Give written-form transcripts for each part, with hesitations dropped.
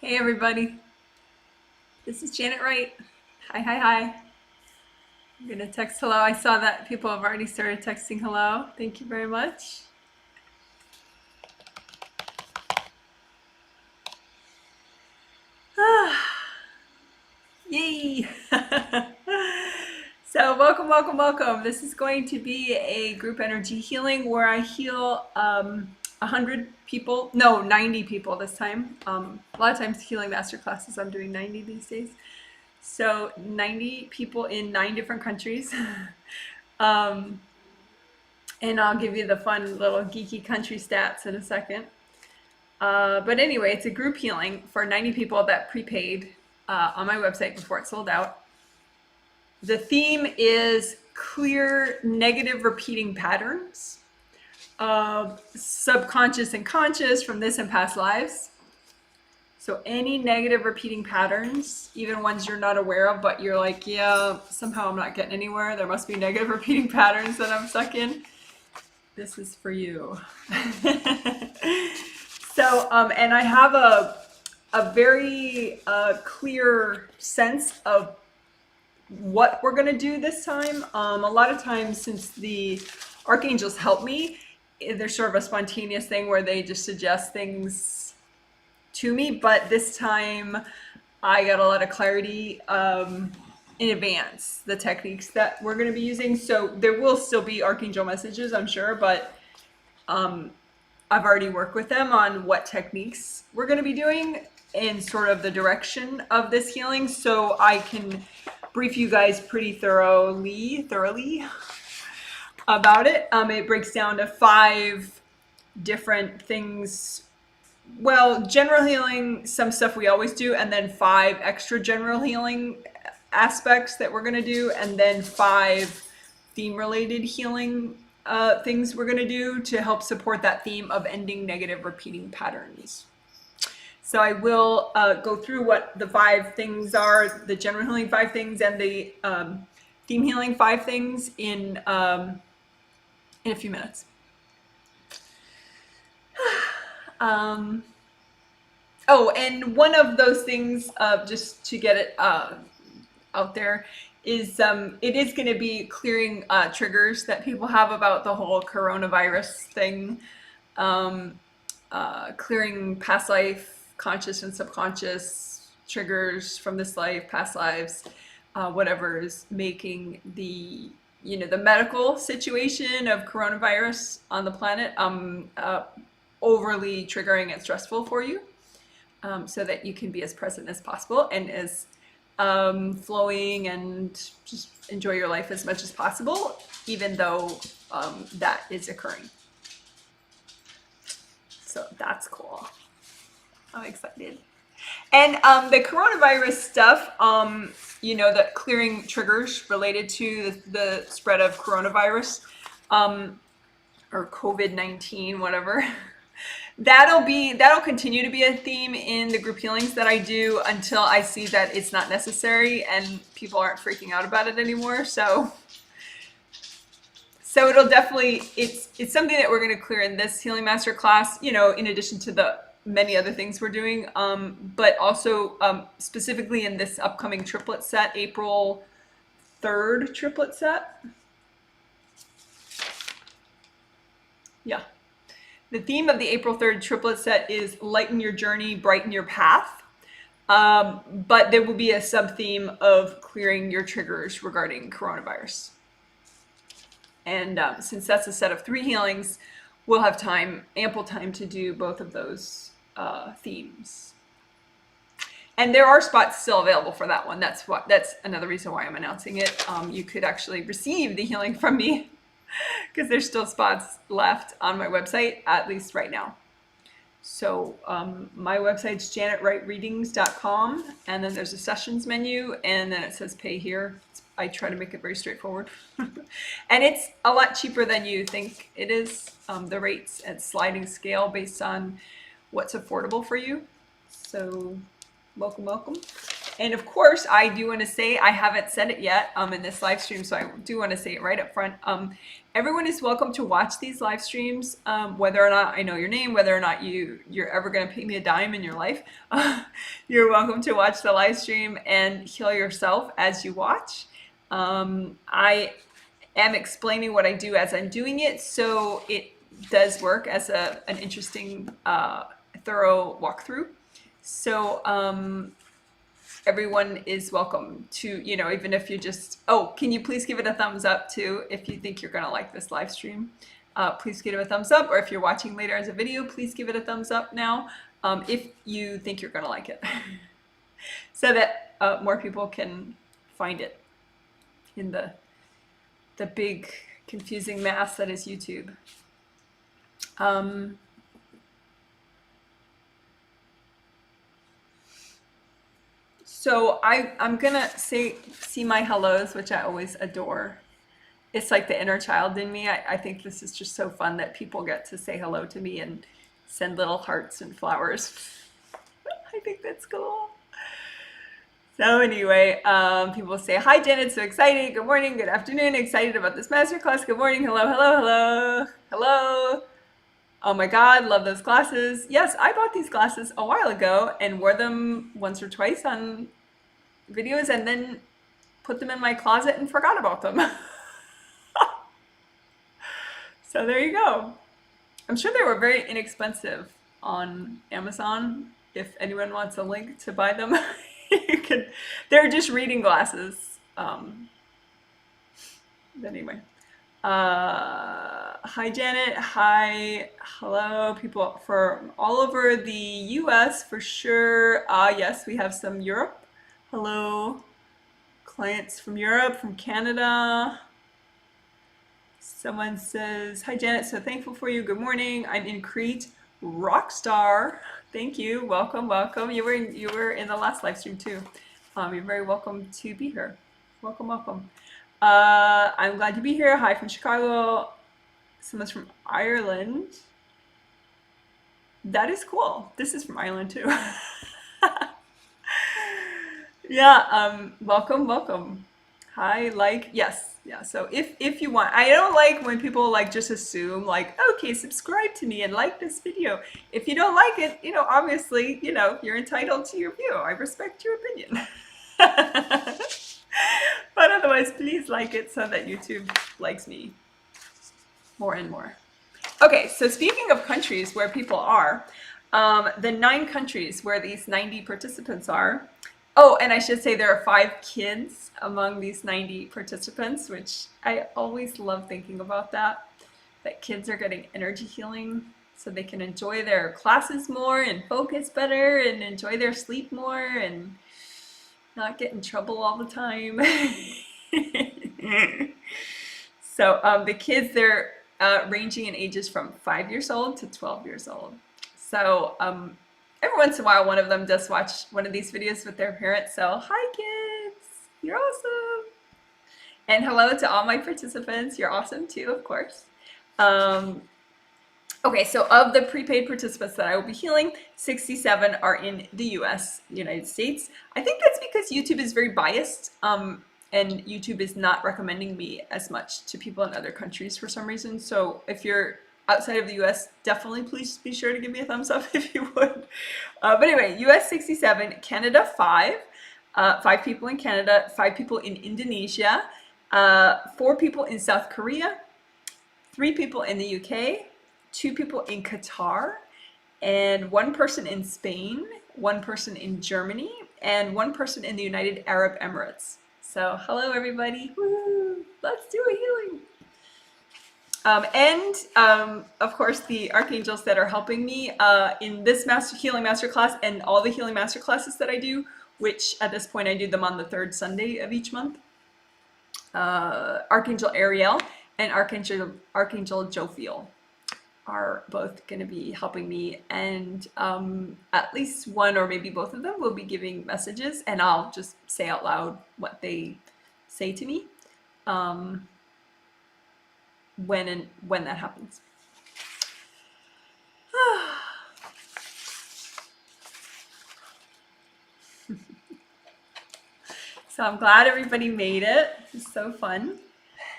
Hey everybody, this is Janet Wright. Hi, hi, hi. I'm gonna text hello. I saw that people have already started texting hello. Thank you very much. Yay! So welcome, welcome, welcome. This is going to be a group energy healing where I heal 100 people, no, 90 people this time. A lot of times healing master classes, I'm doing 90 these days. So 90 people in 9 different countries. um, and I'll give you the fun little geeky country stats in a second. But anyway, it's a group healing for 90 people that prepaid on my website before it sold out. The theme is clear negative repeating patterns of subconscious and conscious from this and past lives. So any negative repeating patterns, even ones you're not aware of, but you're like, yeah, somehow I'm not getting anywhere. There must be negative repeating patterns that I'm stuck in. This is for you. So, and I have a very clear sense of what we're going to do this time. A lot of times, since the archangels help me, there's sort of a spontaneous thing where they just suggest things to me. But this time, I got a lot of clarity in advance, the techniques that we're going to be using. So there will still be archangel messages, I'm sure, but I've already worked with them on what techniques we're going to be doing and sort of the direction of this healing, so I can brief you guys pretty thoroughly about it. It breaks down to 5 different things. Well, general healing, some stuff we always do, and then 5 extra general healing aspects that we're going to do, and then 5 theme-related healing things we're going to do to help support that theme of ending negative repeating patterns. So I will go through what the 5 things are, the general healing 5 things and the theme healing 5 things in a few minutes. Oh, and one of those things, just to get it out there, is it is going to be clearing triggers that people have about the whole coronavirus thing, clearing past life, conscious and subconscious triggers from this life, past lives, whatever is making the medical situation of coronavirus on the planet overly triggering and stressful for you, so that you can be as present as possible and as flowing and just enjoy your life as much as possible, even though that is occurring. So that's cool. I'm excited. And the coronavirus stuff, the clearing triggers related to the spread of coronavirus, or COVID-19, whatever. That'll continue to be a theme in the group healings that I do until I see that it's not necessary and people aren't freaking out about it anymore. So it'll definitely, it's something that we're going to clear in this healing master class, in addition to the many other things we're doing, but also specifically in this upcoming triplet set, April 3rd triplet set. Yeah. The theme of the April 3rd triplet set is lighten your journey, brighten your path. But there will be a sub-theme of clearing your triggers regarding coronavirus. And since that's a set of 3 healings, we'll have ample time to do both of those themes. And there are spots still available for that one. That's another reason why I'm announcing it. You could actually receive the healing from me because there's still spots left on my website, at least right now. So my website's janetwrightreadings.com, and then there's a sessions menu, and then it says pay here. I try to make it very straightforward. And it's a lot cheaper than you think it is. The rates at sliding scale based on what's affordable for you. So welcome, welcome. And of course, I do want to say, I haven't said it yet in this live stream, so I do want to say it right up front. Everyone is welcome to watch these live streams, whether or not I know your name, whether or not you're ever going to pay me a dime in your life. You're welcome to watch the live stream and heal yourself as you watch. I am explaining what I do as I'm doing it, so it does work as an interesting, thorough walkthrough. So everyone is welcome to, even if you just, can you please give it a thumbs up too if you think you're going to like this live stream. Please give it a thumbs up, or if you're watching later as a video, please give it a thumbs up now if you think you're going to like it. So that more people can find it in the big confusing mass that is YouTube. So I'm gonna see my hellos, which I always adore. It's like the inner child in me. I think this is just so fun that people get to say hello to me and send little hearts and flowers. I think that's cool. So anyway, people say, hi Janet, so excited. Good morning, good afternoon, excited about this masterclass. Good morning, hello, hello, hello, hello. Oh my God, love those glasses. Yes, I bought these glasses a while ago and wore them once or twice on videos and then put them in my closet and forgot about them. So there you go. I'm sure they were very inexpensive on Amazon. If anyone wants a link to buy them, you can. They're just reading glasses. Anyway. Hi Janet, hi, hello, people from all over the US for sure. Yes, we have some Europe. Hello, clients from Europe, from Canada. Someone says, hi Janet, so thankful for you. Good morning. I'm in Crete. Rockstar. Thank you. Welcome, welcome. You were in the last live stream too. You're very welcome to be here. Welcome, welcome. I'm glad to be here. Hi from Chicago. Someone's from Ireland. That is cool. This is from Ireland too. Yeah, welcome, welcome. Hi, yes, yeah. So if you want, I don't like when people like just assume like, okay, subscribe to me and like this video. If you don't like it, obviously, you're entitled to your view. I respect your opinion. But otherwise, please like it so that YouTube likes me more and more. Okay, so speaking of countries where people are, the 9 countries where these 90 participants are. Oh, and I should say there are 5 kids among these 90 participants, which I always love thinking about that kids are getting energy healing so they can enjoy their classes more and focus better and enjoy their sleep more and not get in trouble all the time. So the kids, they're ranging in ages from 5 years old to 12 years old. So every once in a while, one of them does watch one of these videos with their parents. So hi kids, you're awesome. And hello to all my participants. You're awesome too, of course. Okay, so of the prepaid participants that I will be healing, 67 are in the US, United States. I think that's because YouTube is very biased, and YouTube is not recommending me as much to people in other countries for some reason. So if you're outside of the US, definitely please be sure to give me a thumbs up if you would. But anyway, US 67, Canada 5, 5 people in Canada, 5 people in Indonesia, 4 people in South Korea, 3 people in the UK, 2 people in Qatar, and 1 person in Spain, 1 person in Germany, and 1 person in the United Arab Emirates. So hello everybody, woo! Let's do a healing. Of course the archangels that are helping me in this healing masterclass and all the healing masterclasses that I do, which at this point I do them on the 3rd Sunday of each month. Archangel Ariel and Archangel Jophiel are both going to be helping me, and at least one or maybe both of them will be giving messages, and I'll just say out loud what they say to me when that happens. So I'm glad everybody made it. It's so fun.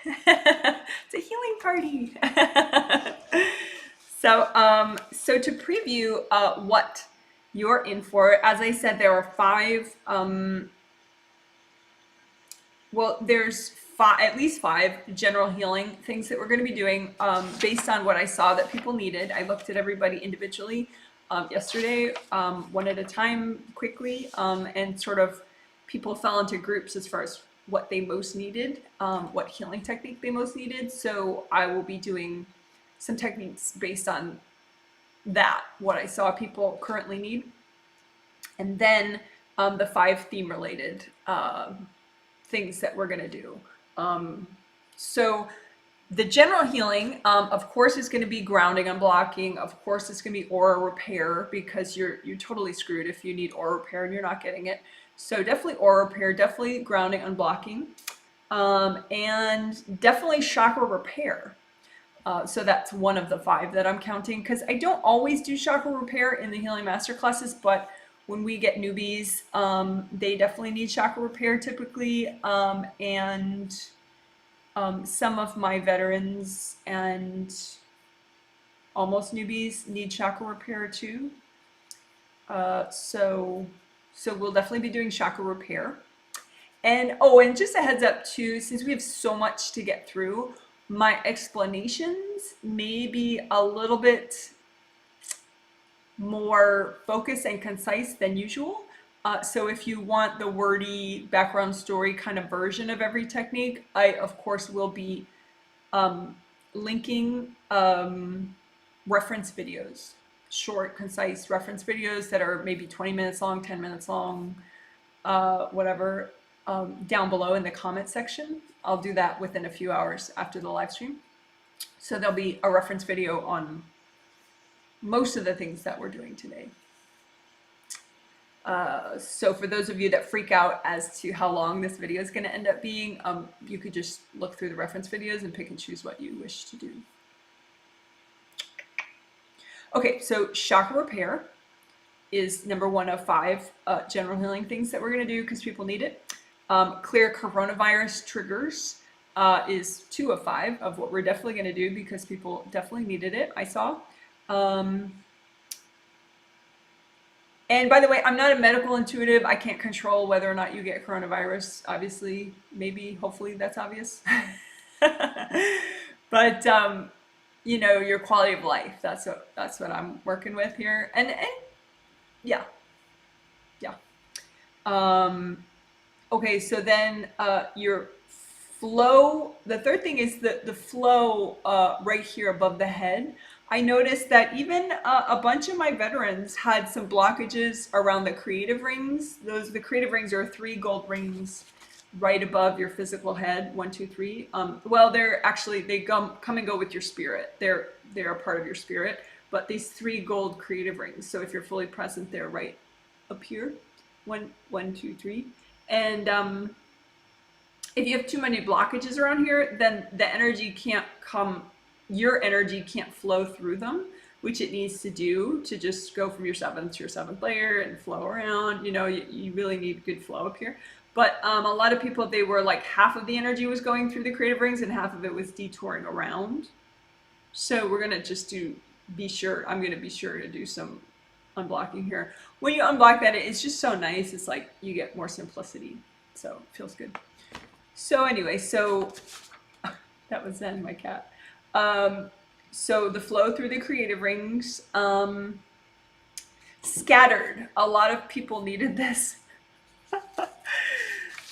It's a healing party. So to preview what you're in for, as I said, there are five. There's at least five general healing things that we're going to be doing based on what I saw that people needed. I looked at everybody individually yesterday, one at a time, quickly, and sort of people fell into groups as far as what they most needed, what healing technique they most needed. So I will be doing some techniques based on that, what I saw people currently need. And then the five theme related things that we're going to do. So the general healing, of course, is going to be grounding, unblocking. Of course, it's going to be aura repair, because you're totally screwed if you need aura repair and you're not getting it. So definitely aura repair, definitely grounding, unblocking, and definitely chakra repair. So that's one of the five that I'm counting, because I don't always do chakra repair in the healing masterclasses, but when we get newbies, they definitely need chakra repair typically, and some of my veterans and almost newbies need chakra repair too. So we'll definitely be doing chakra repair. And and just a heads up too, since we have so much to get through, my explanations may be a little bit more focused and concise than usual. So if you want the wordy background story kind of version of every technique, I of course will be linking reference videos, short, concise reference videos that are maybe 20 minutes long, 10 minutes long, whatever, down below in the comment section. I'll do that within a few hours after the live stream. So there'll be a reference video on most of the things that we're doing today. So for those of you that freak out as to how long this video is going to end up being, you could just look through the reference videos and pick and choose what you wish to do. Okay, so chakra repair is number one of five general healing things that we're going to do because people need it. Clear coronavirus triggers is 2 of 5 of what we're definitely going to do because people definitely needed it, I saw. And by the way, I'm not a medical intuitive. I can't control whether or not you get coronavirus. Obviously, maybe, hopefully that's obvious. But, you know, your quality of life, that's what I'm working with here. And yeah. Okay, so then your flow, the third thing is the flow right here above the head. I noticed that even a bunch of my veterans had some blockages around the creative rings. The creative rings are 3 gold rings right above your physical head, 1, 2, 3. Well, they're actually, they come and go with your spirit. They're a part of your spirit, but these 3 gold creative rings. So if you're fully present, they're right up here, 1, 2, 3. And if you have too many blockages around here, then the energy can't come, your energy can't flow through them, which it needs to do to just go from your 7th to your 7th layer and flow around. You know, you really need good flow up here. But a lot of people, they were like half of the energy was going through the creative rings and half of it was detouring around. So we're gonna just I'm gonna be sure to do some unblocking here. When you unblock that, it's just so nice. It's like you get more simplicity. So it feels good. So anyway, so that was Zen, my cat. So the flow through the creative rings, scattered. A lot of people needed this.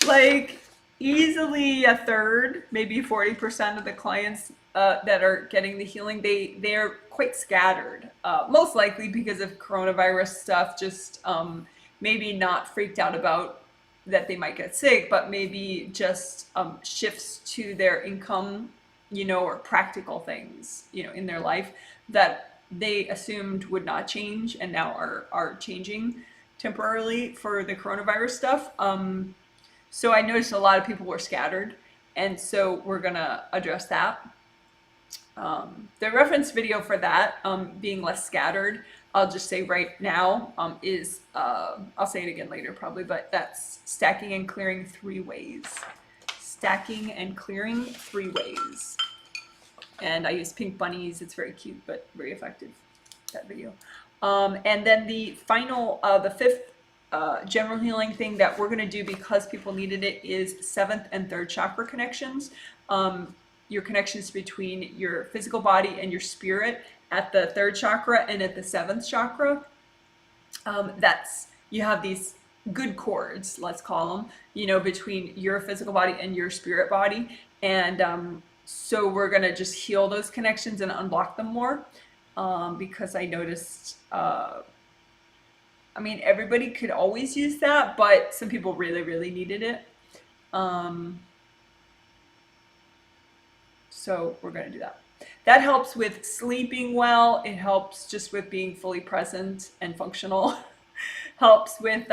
Like easily a third, maybe 40% of the clients that are getting the healing, they're quite scattered. Most likely because of coronavirus stuff, just maybe not freaked out about that they might get sick, but maybe just shifts to their income, you know, or practical things, you know, in their life that they assumed would not change and now are changing temporarily for the coronavirus stuff. So I noticed a lot of people were scattered, and so we're gonna address that. The reference video for that, being less scattered, I'll just say right now, is, I'll say it again later probably, but that's stacking and clearing 3 ways. Stacking and clearing 3 ways. And I use pink bunnies. It's very cute, but very effective, that video. And then the final, the 5th general healing thing that we're going to do because people needed it is 7th and 3rd chakra connections. Your connections between your physical body and your spirit at the 3rd chakra and at the 7th chakra. You have these good cords, let's call them, you know, between your physical body and your spirit body. And so we're going to just heal those connections and unblock them more. Because I noticed, I mean, everybody could always use that, but some people really, really needed it. So we're going to do that. That helps with sleeping well. It helps just with being fully present and functional. Helps with,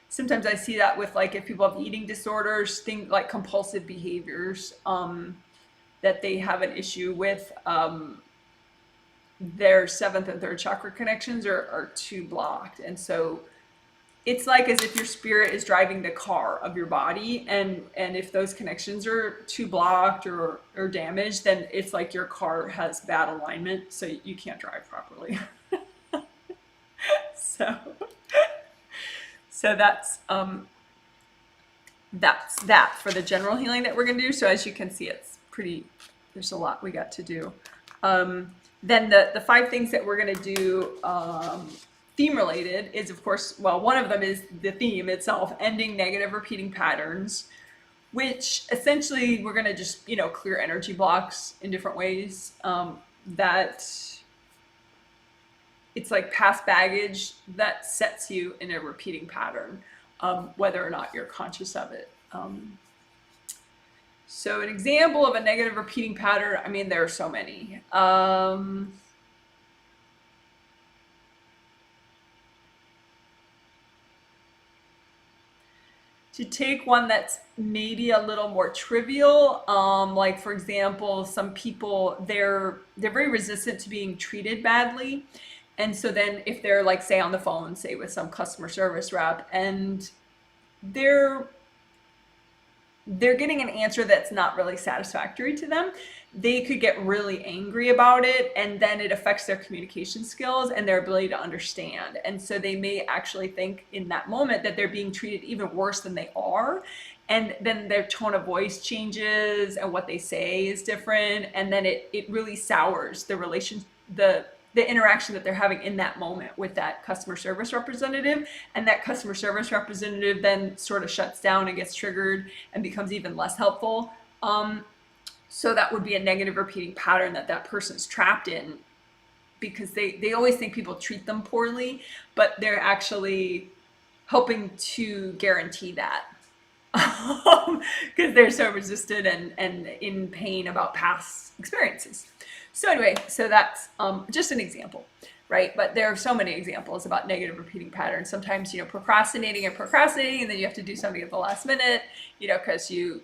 sometimes I see that with, like, if people have eating disorders, things like compulsive behaviors, that they have an issue with, their 7th and 3rd chakra connections are too blocked. And so it's like as if your spirit is driving the car of your body, and if those connections are too blocked or damaged, then it's like your car has bad alignment, so you can't drive properly. So that's that for the general healing that we're going to do. So as you can see, it's pretty, there's a lot we got to do. Then the 5 things that we're going to do, theme related, is of course, well, one of them is the theme itself, ending negative repeating patterns, which essentially we're going to just, you know, clear energy blocks in different ways. That it's like past baggage that sets you in a repeating pattern, whether or not you're conscious of it. So an example of a negative repeating pattern, I mean, there are so many. To take one that's maybe a little more trivial, like for example, some people, they're very resistant to being treated badly. And so then if they're, like, say on the phone, say with some customer service rep, and they're getting an answer that's not really satisfactory to them, they could get really angry about it, and then it affects their communication skills and their ability to understand. And so they may actually think in that moment that they're being treated even worse than they are, and then their tone of voice changes and what they say is different, and then it really sours the relation, the interaction that they're having in that moment with that customer service representative. And that customer service representative then sort of shuts down and gets triggered and becomes even less helpful. So that would be a negative repeating pattern that person's trapped in, because they always think people treat them poorly, but they're actually hoping to guarantee that. Because they're so resistant and in pain about past experiences. So anyway, so that's just an example, right? But there are so many examples about negative repeating patterns. Sometimes, you know, procrastinating, and then you have to do something at the last minute, you know, because you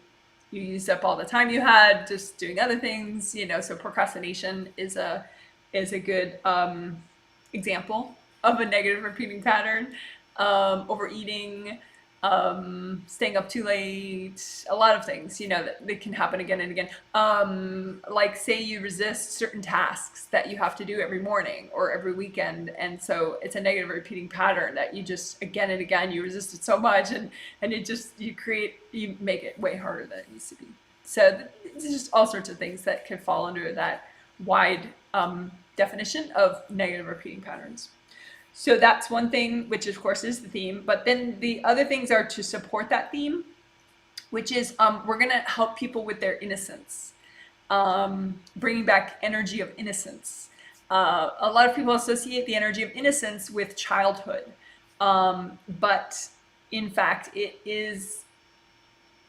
used up all the time you had just doing other things, you know. So procrastination is a good example of a negative repeating pattern. Overeating, staying up too late, a lot of things, you know, that can happen again and again. Like say you resist certain tasks that you have to do every morning or every weekend, and so it's a negative repeating pattern that you just again and again you resist it so much, and it just you make it way harder than it needs to be. So it's just all sorts of things that can fall under that wide definition of negative repeating patterns. So that's one thing, which of course is the theme. But then the other things are to support that theme, which is we're going to help people with their innocence, bringing back energy of innocence. A lot of people associate the energy of innocence with childhood, but in fact, it is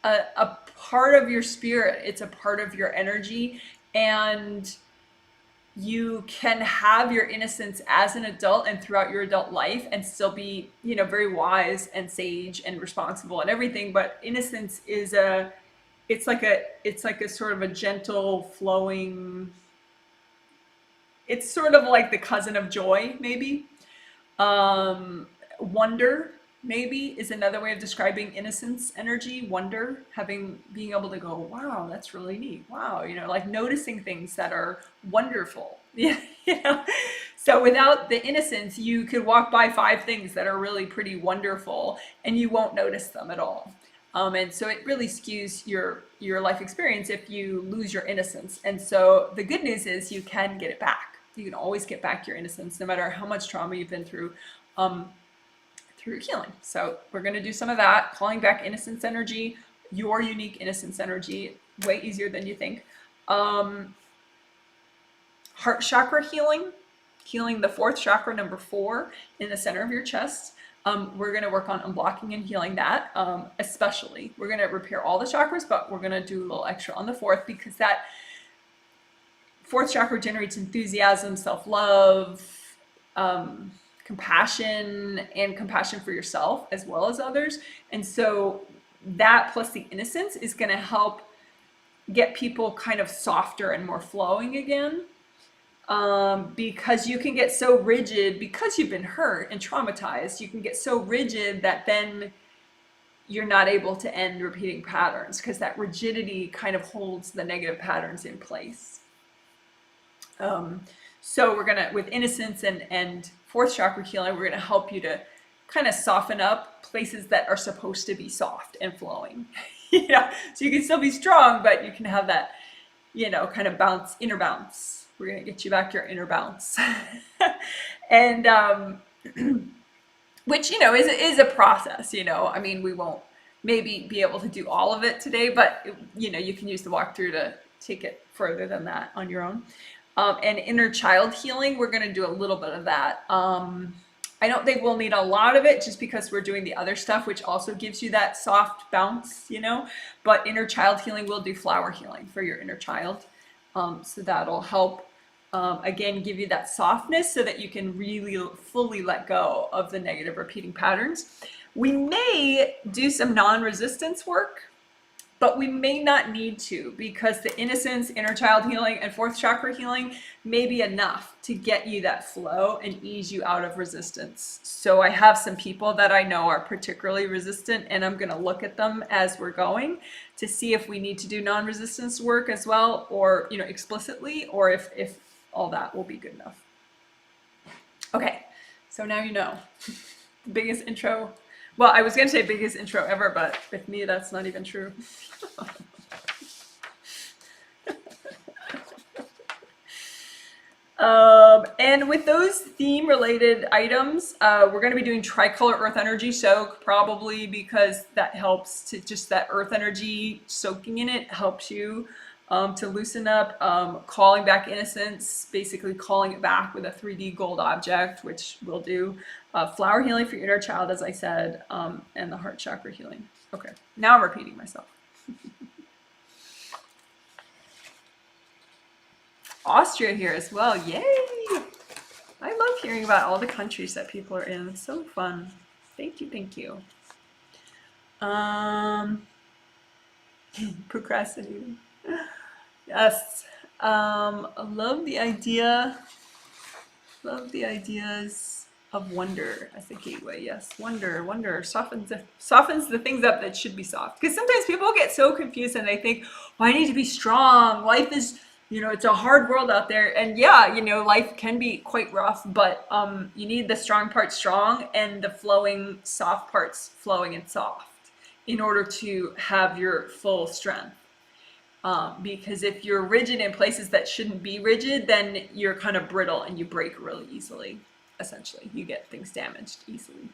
a part of your spirit. It's a part of your energy, and you can have your innocence as an adult and throughout your adult life and still be, you know, very wise and sage and responsible and everything. But innocence is it's like a sort of a gentle flowing, it's sort of like the cousin of joy, maybe. Wonder, maybe, is another way of describing innocence energy. Wonder, being able to go, wow, that's really neat. Wow, like noticing things that are wonderful. Yeah, So without the innocence, you could walk by 5 things that are really pretty wonderful, and you won't notice them at all. And so it really skews your life experience if you lose your innocence. And so the good news is you can get it back. You can always get back your innocence, no matter how much trauma you've been through healing. So we're going to do some of that, calling back innocence energy, your unique innocence energy, way easier than you think. Heart chakra healing the 4th chakra, number 4, in the center of your chest. We're going to work on unblocking and healing that, especially. We're going to repair all the chakras, but we're going to do a little extra on the 4th, because that 4th chakra generates enthusiasm, self-love, compassion, and compassion for yourself as well as others. And so that plus the innocence is going to help get people kind of softer and more flowing again. Because you can get so rigid, because you've been hurt and traumatized, you can get so rigid that then you're not able to end repeating patterns, because that rigidity kind of holds the negative patterns in place. So we're gonna, with innocence and 4th chakra healing, we're gonna help you to kind of soften up places that are supposed to be soft and flowing. So you can still be strong, but you can have that, kind of bounce, inner bounce. We're going to get you back your inner bounce. And, which, is a process, I mean, we won't maybe be able to do all of it today, but, you can use the walkthrough to take it further than that on your own. And inner child healing, we're going to do a little bit of that. I don't think we'll need a lot of it, just because we're doing the other stuff, which also gives you that soft bounce, but inner child healing, we'll do flower healing for your inner child. So that'll help, again, give you that softness so that you can really fully let go of the negative repeating patterns. We may do some non-resistance work, but we may not need to, because the innocence, inner child healing, and 4th chakra healing may be enough to get you that flow and ease you out of resistance. So I have some people that I know are particularly resistant, and I'm going to look at them as we're going to see if we need to do non-resistance work as well, or explicitly, or if all that will be good enough. Okay, so now you know. The biggest intro. Well, I was going to say biggest intro ever, but with me, that's not even true. And with those theme-related items, we're going to be doing tricolor earth energy soak, probably because that helps to just that earth energy soaking in it helps you to loosen up, calling back innocence, basically calling it back with a 3D gold object, which we'll do. Flower healing for your inner child, as I said, and the heart chakra healing. Okay, now I'm repeating myself. Austria here as well, yay! I love hearing about all the countries that people are in. It's so fun. Thank you, thank you. Procrastinating. Yes. I love the idea. Love the ideas of wonder as a gateway. Yes, wonder softens the things up that should be soft. Because sometimes people get so confused and they think, well, I need to be strong. Life is, it's a hard world out there. And yeah, life can be quite rough, but you need the strong parts strong and the flowing soft parts flowing and soft in order to have your full strength. Because if you're rigid in places that shouldn't be rigid, then you're kind of brittle and you break really easily. Essentially, you get things damaged easily.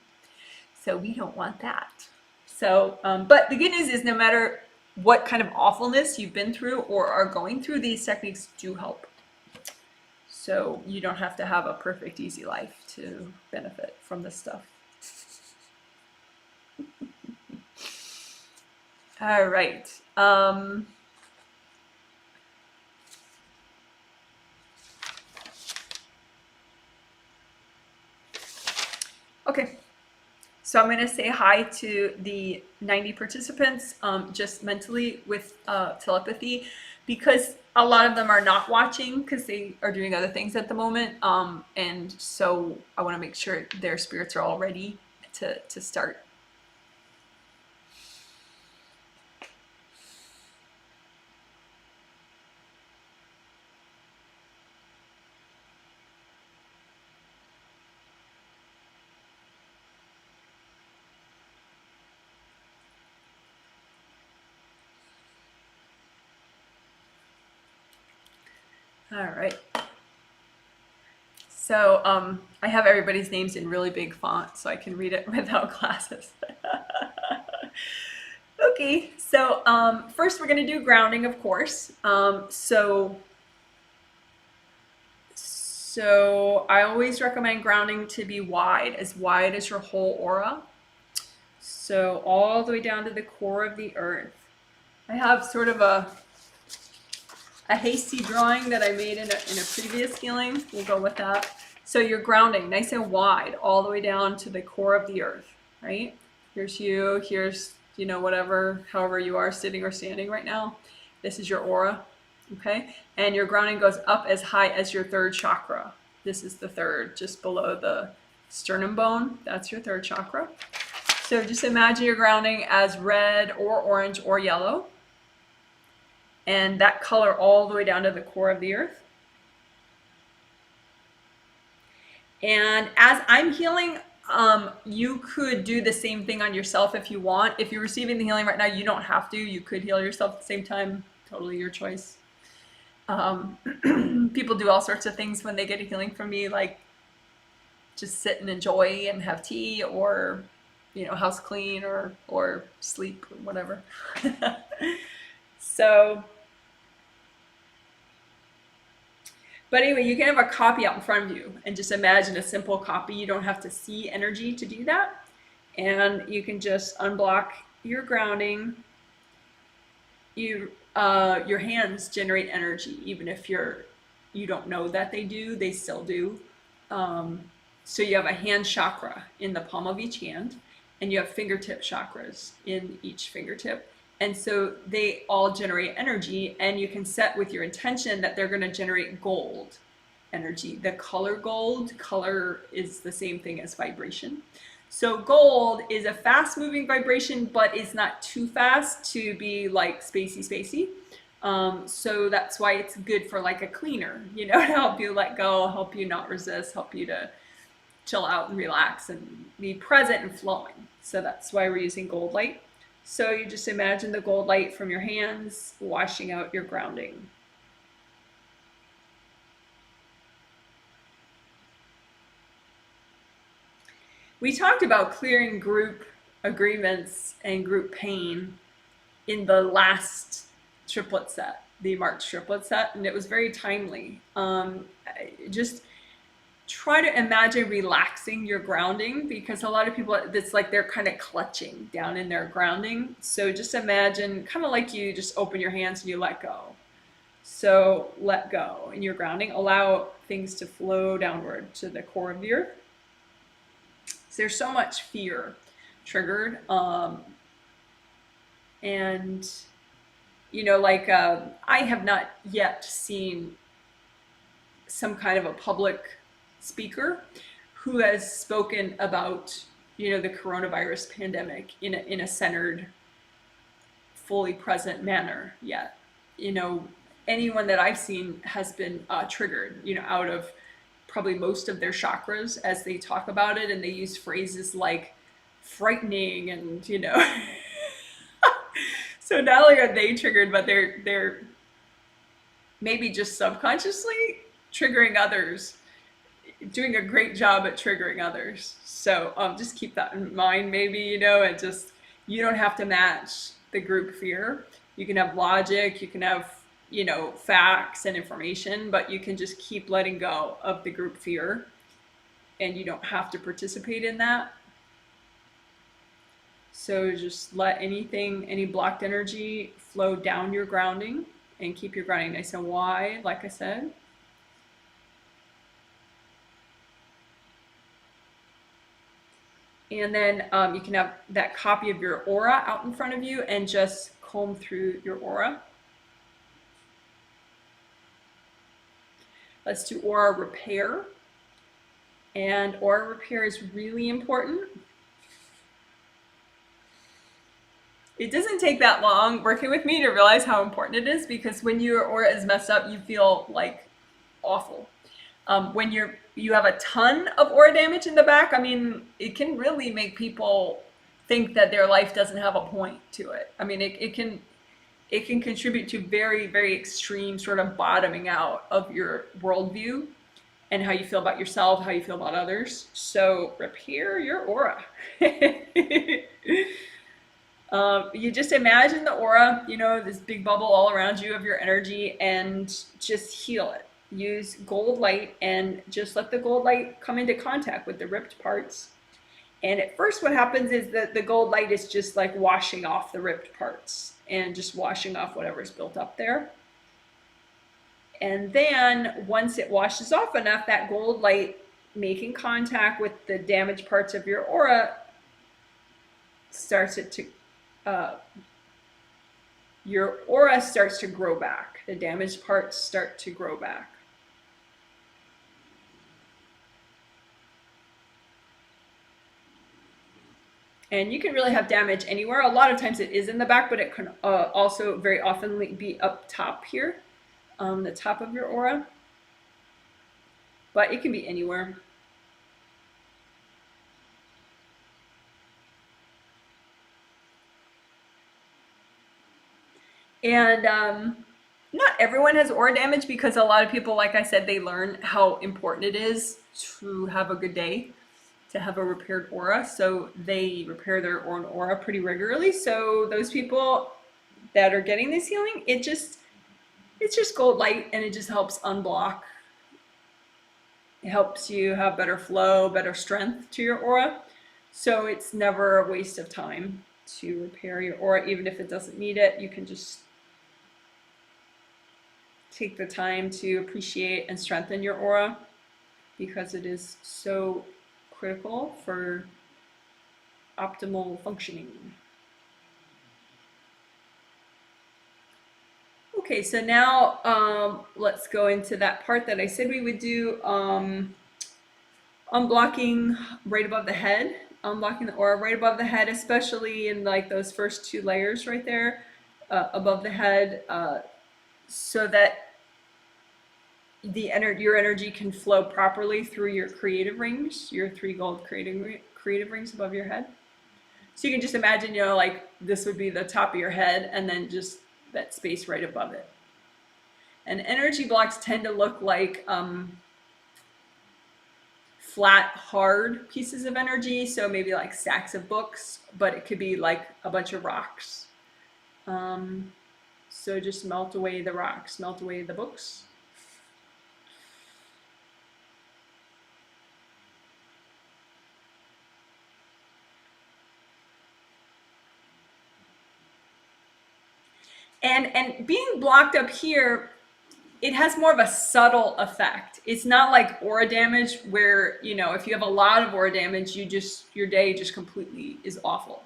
So we don't want that. So, but the good news is no matter what kind of awfulness you've been through or are going through, these techniques do help. So you don't have to have a perfect, easy life to benefit from this stuff. All right. Okay, so I'm going to say hi to the 90 participants just mentally with telepathy. because a lot of them are not watching because they are doing other things at the moment. And so I want to make sure their spirits are all ready to start. All right. So I have everybody's names in really big font so I can read it without glasses. Okay, so first we're going to do grounding, of course. So I always recommend grounding to be wide as your whole aura. So all the way down to the core of the earth. I have sort of a hasty drawing that I made in a previous healing. We'll go with that. So you're grounding nice and wide all the way down to the core of the earth, right? Here's you, here's, whatever, however you are sitting or standing right now. This is your aura, okay? And your grounding goes up as high as your third chakra. This is the third, just below the sternum bone. That's your third chakra. So just imagine your grounding as red or orange or yellow. And that color all the way down to the core of the earth. And as I'm healing, you could do the same thing on yourself if you want. If you're receiving the healing right now, you don't have to. You could heal yourself at the same time. Totally your choice. People do all sorts of things when they get a healing from me, like just sit and enjoy and have tea, or house clean, or sleep, or whatever. But anyway, you can have a copy out in front of you and just imagine a simple copy. You don't have to see energy to do that. And you can just unblock your grounding. Your hands generate energy, even if you don't know that they do, they still do. So you have a hand chakra in the palm of each hand, and you have fingertip chakras in each fingertip. And so they all generate energy, and you can set with your intention that they're going to generate gold energy. The color gold, color is the same thing as vibration. So gold is a fast moving vibration, but it's not too fast to be like spacey. So that's why it's good for like a cleaner, to help you let go, help you not resist, help you to chill out and relax and be present and flowing. So that's why we're using gold light. So you just imagine the gold light from your hands washing out your grounding. We talked about clearing group agreements and group pain in the last triplet set, the March triplet set, and it was very timely. Just try to imagine relaxing your grounding, because a lot of people, it's like they're kind of clutching down in their grounding. So just imagine kind of like you just open your hands and you let go. So let go in your grounding. Allow things to flow downward to the core of the earth. So there's so much fear triggered. And, I have not yet seen some kind of a public speaker who has spoken about the coronavirus pandemic in a centered, fully present manner yet. Anyone that I've seen has been triggered out of probably most of their chakras as they talk about it, and they use phrases like frightening and so not only are they triggered, but they're maybe just subconsciously triggering others, doing a great job at triggering others. So just keep that in mind, maybe, and just, you don't have to match the group fear. You can have logic, you can have, facts and information, but you can just keep letting go of the group fear, and you don't have to participate in that. So just let any blocked energy flow down your grounding, and keep your grounding nice and wide, like I said. And then you can have that copy of your aura out in front of you and just comb through your aura. Let's do aura repair. And aura repair is really important. It doesn't take that long working with me to realize how important it is, because when your aura is messed up, you feel like awful. When you have a ton of aura damage in the back, I mean, it can really make people think that their life doesn't have a point to it. I mean, it can contribute to very, very extreme sort of bottoming out of your worldview and how you feel about yourself, how you feel about others. So repair your aura. You just imagine the aura, you know, this big bubble all around you of your energy, and just heal it. Use gold light and just let the gold light come into contact with the ripped parts. And at first what happens is that the gold light is just like washing off the ripped parts and just washing off whatever's built up there. And then once it washes off enough, that gold light making contact with the damaged parts of your aura starts it to, your aura starts to grow back. The damaged parts start to grow back. And you can really have damage anywhere. A lot of times it is in the back, but it can also very often be up top here, the top of your aura. But it can be anywhere. And not everyone has aura damage, because a lot of people, like I said, they learn how important it is to have a good day, to have a repaired aura. So they repair their own aura pretty regularly. So those people that are getting this healing, it's just gold light, and it just helps unblock. It helps you have better flow, better strength to your aura. So it's never a waste of time to repair your aura. Even if it doesn't need it, you can just take the time to appreciate and strengthen your aura, because it is so critical for optimal functioning. Okay, so now let's go into that part that I said we would do, unblocking right above the head, unblocking the aura right above the head, especially in like those first two layers right there above the head, so that your energy can flow properly through your creative rings, your 3 gold creative rings above your head. So you can just imagine, you know, like this would be the top of your head, and then just that space right above it. And energy blocks tend to look like flat, hard pieces of energy. So maybe like stacks of books, but it could be like a bunch of rocks. So just melt away the rocks, melt away the books. And being blocked up here, it has more of a subtle effect. It's not like aura damage where, you know, if you have a lot of aura damage, your day just completely is awful.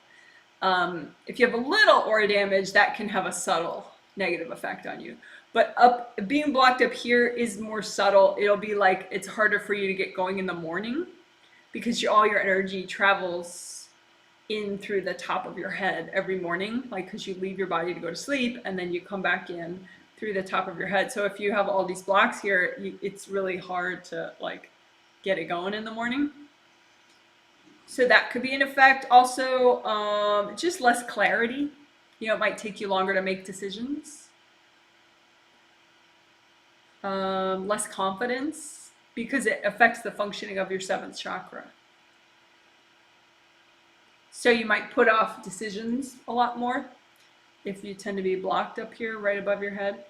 If you have a little aura damage, that can have a subtle negative effect on you. But being blocked up here is more subtle. It'll be like it's harder for you to get going in the morning, because all your energy travels in through the top of your head every morning, like because you leave your body to go to sleep and then you come back in through the top of your head. So if you have all these blocks here, it's really hard to like get it going in the morning. So that could be an effect. Also, just less clarity. You know, it might take you longer to make decisions. Less confidence, because it affects the functioning of your 7th chakra. So you might put off decisions a lot more if you tend to be blocked up here right above your head.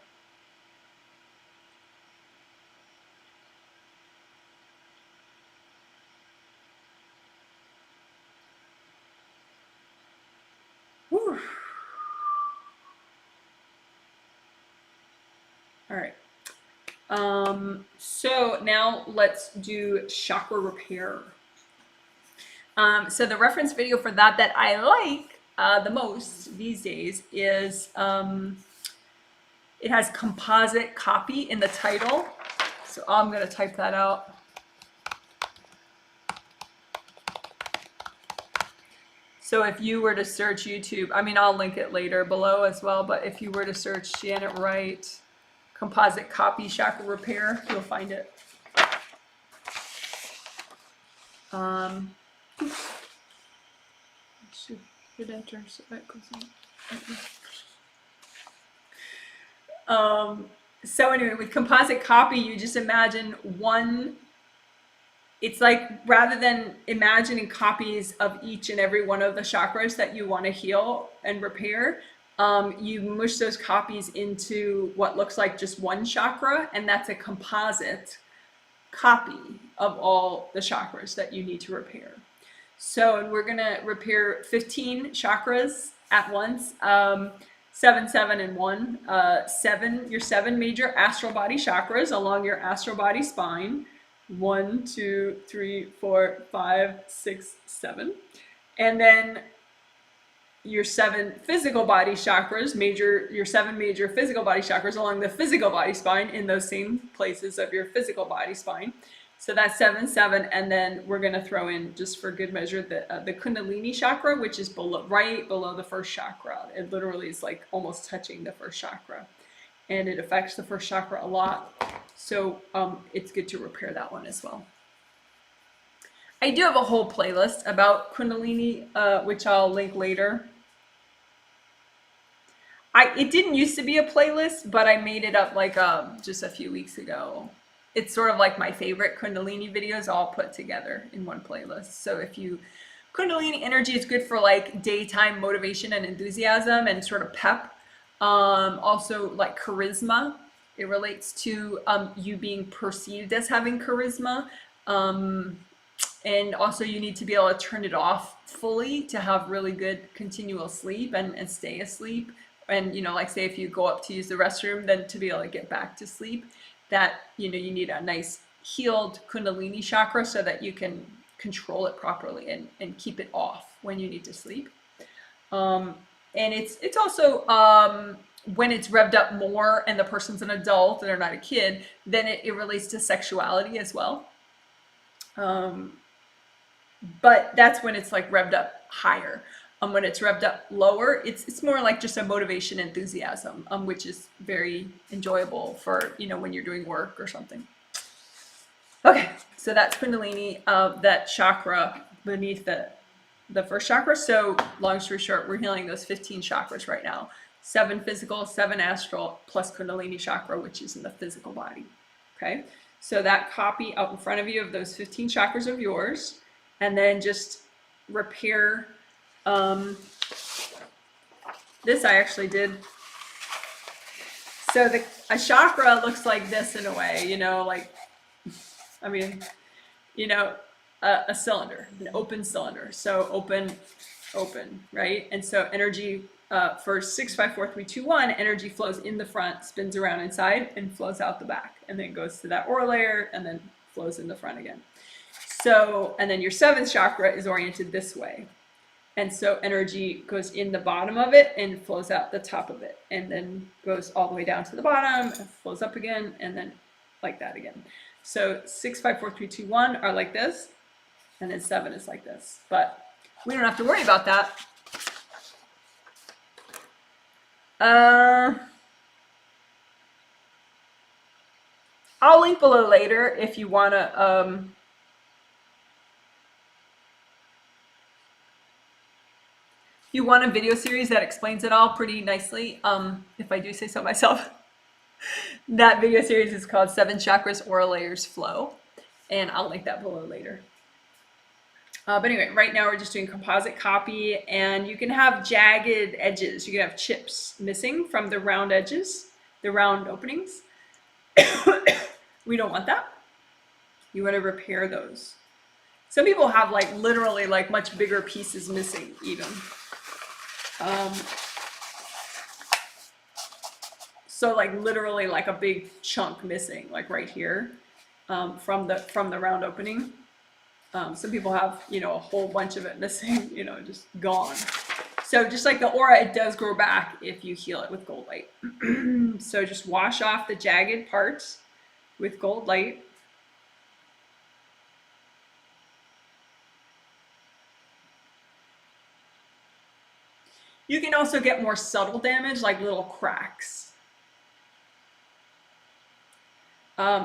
Whew. All right. So now let's do chakra repair. So the reference video for that I like the most these days is, it has composite copy in the title. So I'm going to type that out. So if you were to search YouTube, I mean, I'll link it later below as well, but if you were to search Janet Wright composite copy chakra repair, you'll find it. Should enter so that goes in. So anyway, with composite copy, you just imagine one. It's like, rather than imagining copies of each and every one of the chakras that you want to heal and repair, you mush those copies into what looks like just one chakra, and that's a composite copy of all the chakras that you need to repair. So we're going to repair 15 chakras at once, 7, 7, and 1. Your 7 major astral body chakras along your astral body spine. 1, 2, 3, 4, 5, 6, 7. And then your 7 physical body chakras, your 7 major physical body chakras along the physical body spine in those same places of your physical body spine. So that's 7, 7, and then we're going to throw in, just for good measure, the kundalini chakra, which is right below the first chakra. It literally is like almost touching the first chakra, and it affects the first chakra a lot. So it's good to repair that one as well. I do have a whole playlist about kundalini, which I'll link later. It didn't used to be a playlist, but I made it up like just a few weeks ago. It's sort of like my favorite kundalini videos all put together in one playlist. So kundalini energy is good for like daytime motivation and enthusiasm and sort of pep. Also like charisma. It relates to you being perceived as having charisma. And also you need to be able to turn it off fully to have really good continual sleep and stay asleep. And, like say if you go up to use the restroom, then to be able to get back to sleep, that, you need a nice healed kundalini chakra so that you can control it properly and keep it off when you need to sleep. And it's also, when it's revved up more and the person's an adult and they're not a kid, then it relates to sexuality as well. But that's when it's like revved up higher. When it's revved up lower, it's more like just a motivation, enthusiasm, which is very enjoyable for, when you're doing work or something. Okay, so that's kundalini, that chakra beneath the first chakra. So long story short, we're healing those 15 chakras right now. 7 physical, 7 astral, plus kundalini chakra, which is in the physical body. Okay, so that copy out in front of you of those 15 chakras of yours, and then just repair. This I actually did. So a chakra looks like this in a way, a cylinder, an open cylinder. So open, right? And so energy for 6, 5, 4, 3, 2, 1, energy flows in the front, spins around inside, and flows out the back, and then goes to that aura layer, and then flows in the front again. So, and then your 7th chakra is oriented this way. And so energy goes in the bottom of it and flows out the top of it, and then goes all the way down to the bottom and flows up again, and then like that again. So 6, 5, 4, 3, 2, 1 are like this, and then 7 is like this. But we don't have to worry about that. I'll link below later if you want to if you want a video series that explains it all pretty nicely, if I do say so myself. That video series is called 7 Chakras Aura Layers Flow, and I'll link that below later. But anyway, right now we're just doing composite copy, and you can have jagged edges. You can have chips missing from the round edges, the round openings. We don't want that. You want to repair those. Some people have like literally like much bigger pieces missing even. So like literally like a big chunk missing, like right here, from the round opening. Some people have, a whole bunch of it missing, just gone. So just like the aura, it does grow back if you heal it with gold light. So just wash off the jagged parts with gold light. You can also get more subtle damage, like little cracks.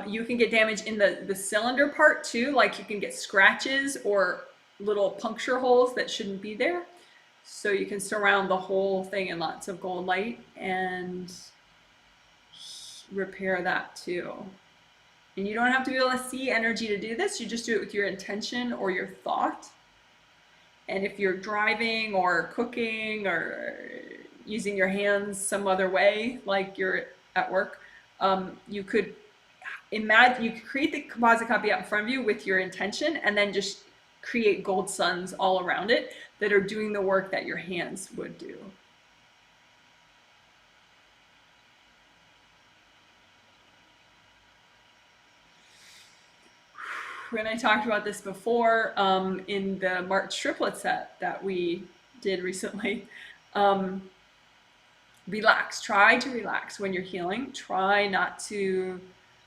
You can get damage in the cylinder part too, like you can get scratches or little puncture holes that shouldn't be there. So you can surround the whole thing in lots of gold light and repair that too. And you don't have to be able to see energy to do this. You just do it with your intention or your thought. And if you're driving or cooking or using your hands some other way, like you're at work, you could imagine, you could create the composite copy out in front of you with your intention and then just create gold suns all around it that are doing the work that your hands would do. And I talked about this before in the March triplet set that we did recently. Relax. Try to relax when you're healing. Try not to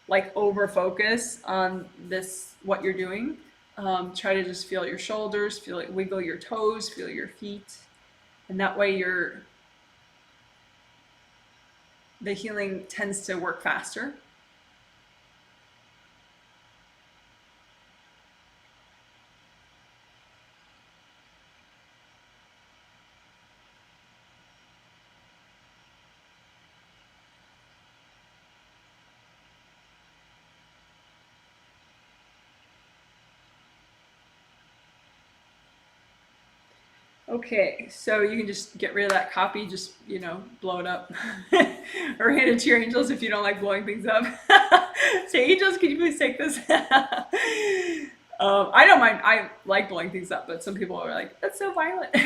like over focus on this, what you're doing. Try to just feel your shoulders, feel it, wiggle your toes, feel your feet. And that way the healing tends to work faster. Okay, so you can just get rid of that copy, just, blow it up or hand it to your angels if you don't like blowing things up. Say, angels, can you please take this? I don't mind. I like blowing things up, but some people are like, that's so violent.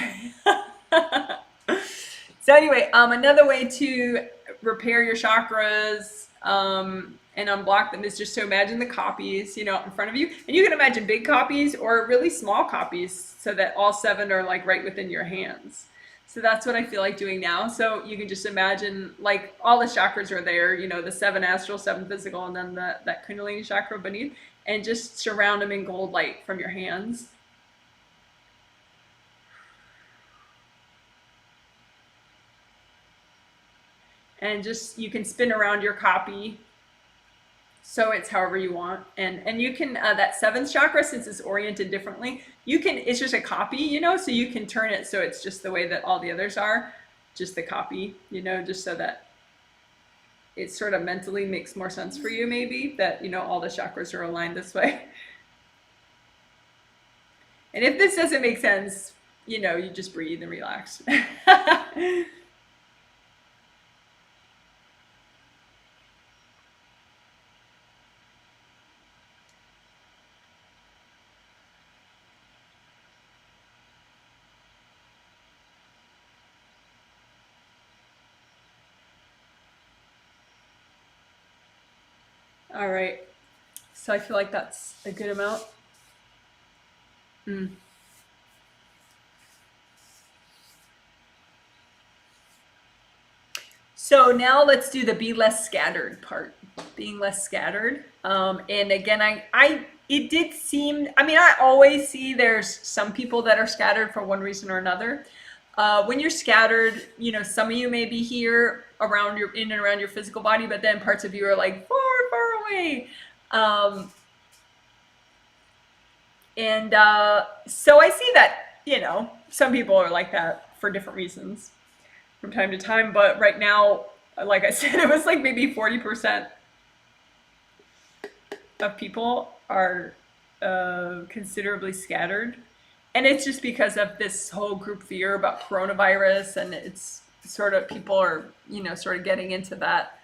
So anyway, another way to repair your chakras and unblock them is just to imagine the copies, in front of you. And you can imagine big copies or really small copies so that all 7 are like right within your hands. So that's what I feel like doing now. So you can just imagine like all the chakras are there, the 7 astral, 7 physical, and then that kundalini chakra beneath, and just surround them in gold light from your hands. And just, you can spin around your copy so it's however you want. And you can, that 7th chakra, since it's oriented differently, it's just a copy, so you can turn it so it's just the way that all the others are, just the copy, just so that it sort of mentally makes more sense for you, maybe, that, all the chakras are aligned this way. And if this doesn't make sense, you just breathe and relax. All right, so I feel like that's a good amount. So now let's do the be less scattered part, being less scattered. And again, it did seem, I always see there's some people that are scattered for one reason or another. When you're scattered, some of you may be here in and around your physical body, but then parts of you are like far, far away. So I see that, some people are like that for different reasons from time to time. But right now, like I said, it was like maybe 40% of people are considerably scattered. And it's just because of this whole group fear about coronavirus, and it's sort of, people are, sort of getting into that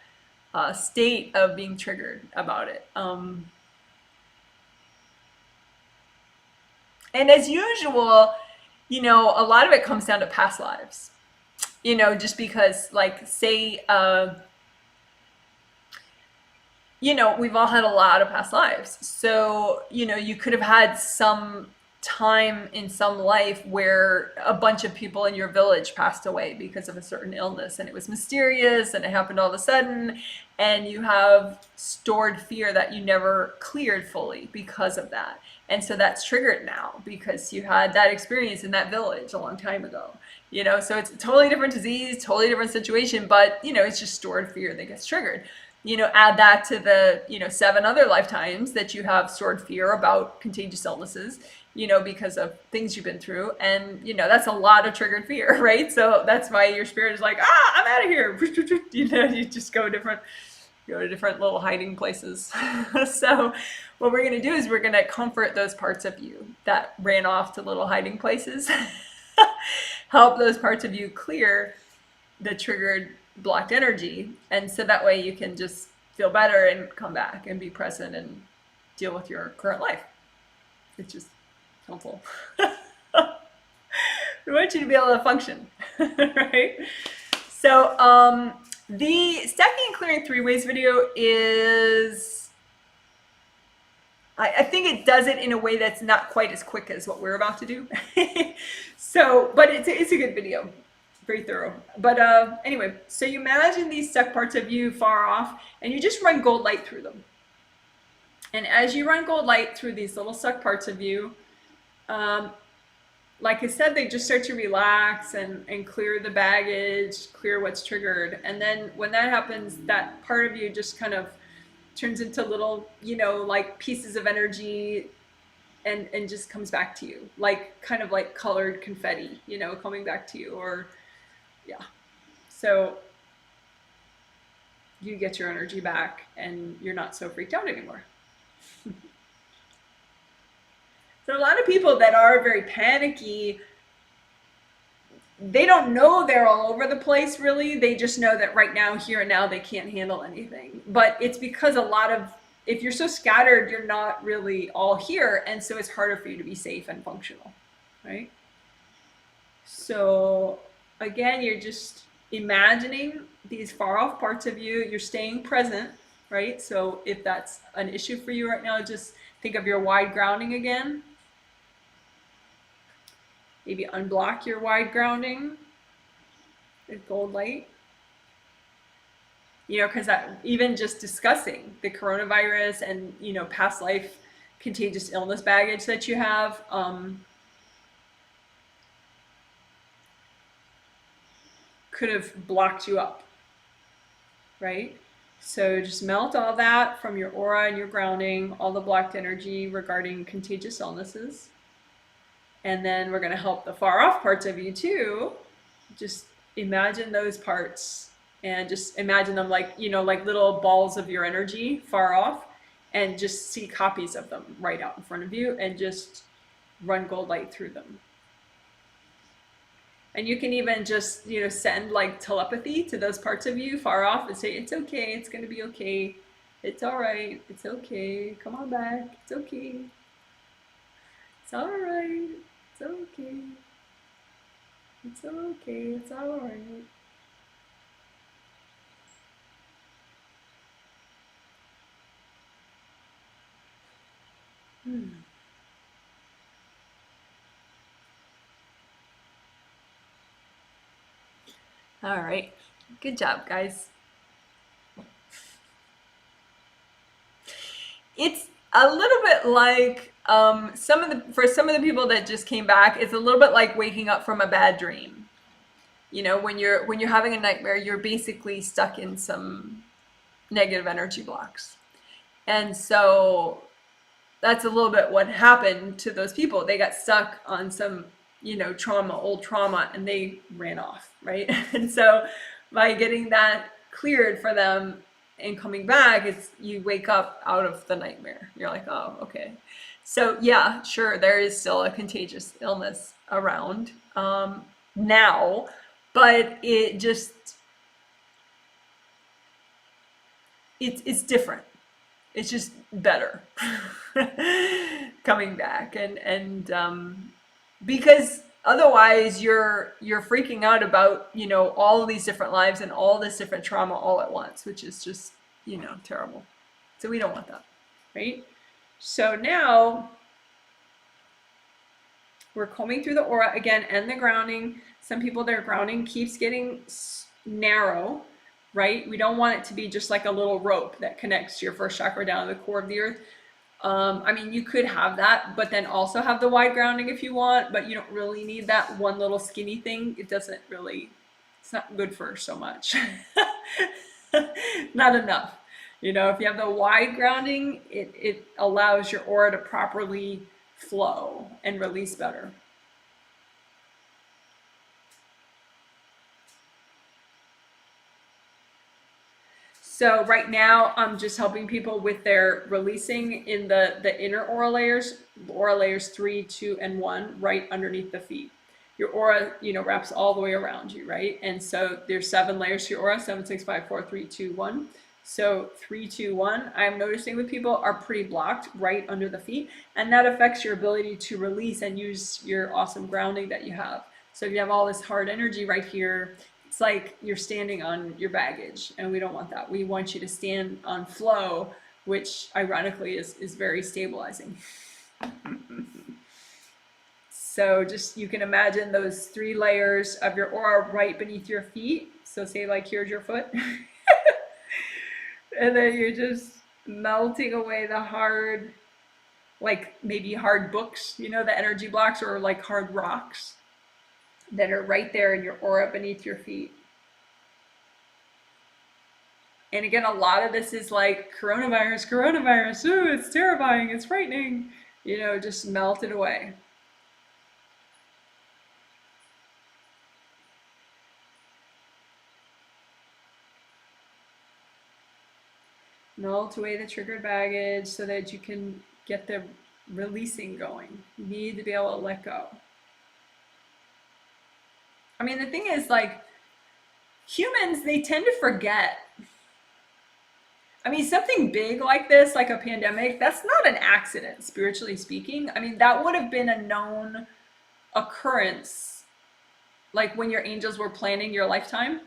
state of being triggered about it. And as usual, a lot of it comes down to past lives, just because, like, say, we've all had a lot of past lives. So, you could have had some time in some life where a bunch of people in your village passed away because of a certain illness, and it was mysterious and it happened all of a sudden, and you have stored fear that you never cleared fully because of that. And so that's triggered now because you had that experience in that village a long time ago. So it's a totally different disease, totally different situation, but it's just stored fear that gets triggered. Add that to the 7 other lifetimes that you have stored fear about contagious illnesses, because of things you've been through, and that's a lot of triggered fear, right? So that's why your spirit is like, I'm out of here. You just go to different little hiding places. So what we're going to do is we're going to comfort those parts of you that ran off to little hiding places. Help those parts of you clear the triggered blocked energy, and so that way you can just feel better and come back and be present and deal with your current life. It's just helpful. We want you to be able to function, right? So the stacking and clearing 3 ways video is, I think it does it in a way that's not quite as quick as what we're about to do. But it's a good video. Very thorough. But anyway, so you imagine these stuck parts of you far off, and you just run gold light through them. And as you run gold light through these little stuck parts of you, like I said, they just start to relax and clear the baggage, clear what's triggered. And then when that happens, that part of you just kind of turns into little, like pieces of energy, and just comes back to you, like kind of like colored confetti, coming back to you. Or yeah. So you get your energy back and you're not so freaked out anymore. So a lot of people that are very panicky, they don't know they're all over the place, really. They just know that right now, here and now, they can't handle anything. But it's because if you're so scattered, you're not really all here. And so it's harder for you to be safe and functional, right? So again, you're just imagining these far off parts of you. You're staying present, right? So if that's an issue for you right now, just think of your wide grounding again. Maybe unblock your wide grounding with gold light. Because even just discussing the coronavirus and, past life contagious illness baggage that you have, could have blocked you up, right? So just melt all that from your aura and your grounding, all the blocked energy regarding contagious illnesses. And then we're going to help the far off parts of you too. Just imagine those parts and just imagine them like, like little balls of your energy far off, and just see copies of them right out in front of you and just run gold light through them. And you can even just, send like telepathy to those parts of you far off and say, it's okay, it's going to be okay. It's all right. It's okay. Come on back. It's okay. It's all right. It's okay. It's okay. It's all right. All right. Good job, guys. It's a little bit like for some of the people that just came back, it's a little bit like waking up from a bad dream. When you're having a nightmare, you're basically stuck in some negative energy blocks. And so that's a little bit what happened to those people. They got stuck on some, old trauma, and they ran off, right? And so by getting that cleared for them and coming back, you wake up out of the nightmare. You're like, oh, okay. So yeah, sure, there is still a contagious illness around now, but it's different. It's just better coming back, and because otherwise you're freaking out about all of these different lives and all this different trauma all at once, which is just terrible. So we don't want that, right? So now we're combing through the aura again and the grounding. Some people, their grounding keeps getting narrow. right? We don't want it to be just like a little rope that connects your first chakra down to the core of the earth. I mean, you could have that, but then also have the wide grounding if you want, but you don't really need that one little skinny thing. It doesn't really, it's not good for so much. Not enough. You know, if you have the wide grounding, it allows your aura to properly flow and release better. So right now, I'm just helping people with their releasing in the inner aura layers 3, 2, and 1, right underneath the feet. Your aura, you know, wraps all the way around you, right? And so there's 7 layers to your aura, 7, 6, 5, 4, 3, 2, 1. So 3, 2, 1, I'm noticing with people are pretty blocked right under the feet, and that affects your ability to release and use your awesome grounding that you have. So if you have all this hard energy right here, it's like you're standing on your baggage, and we don't want that. We want you to stand on flow, which ironically is very stabilizing. So just, you can imagine those 3 layers of your aura right beneath your feet. So say like here's your foot. And then you're just melting away the hard, like maybe hard books, you know, the energy blocks, or like hard rocks that are right there in your aura beneath your feet. And again, a lot of this is like coronavirus, ooh, it's terrifying, it's frightening, you know, just melt it away. Melt away the triggered baggage so that you can get the releasing going. You need to be able to let go. I mean, the thing is, like, humans, they tend to forget. I mean, something big like this, like a pandemic, that's not an accident, spiritually speaking. I mean, that would have been a known occurrence, like when your angels were planning your lifetime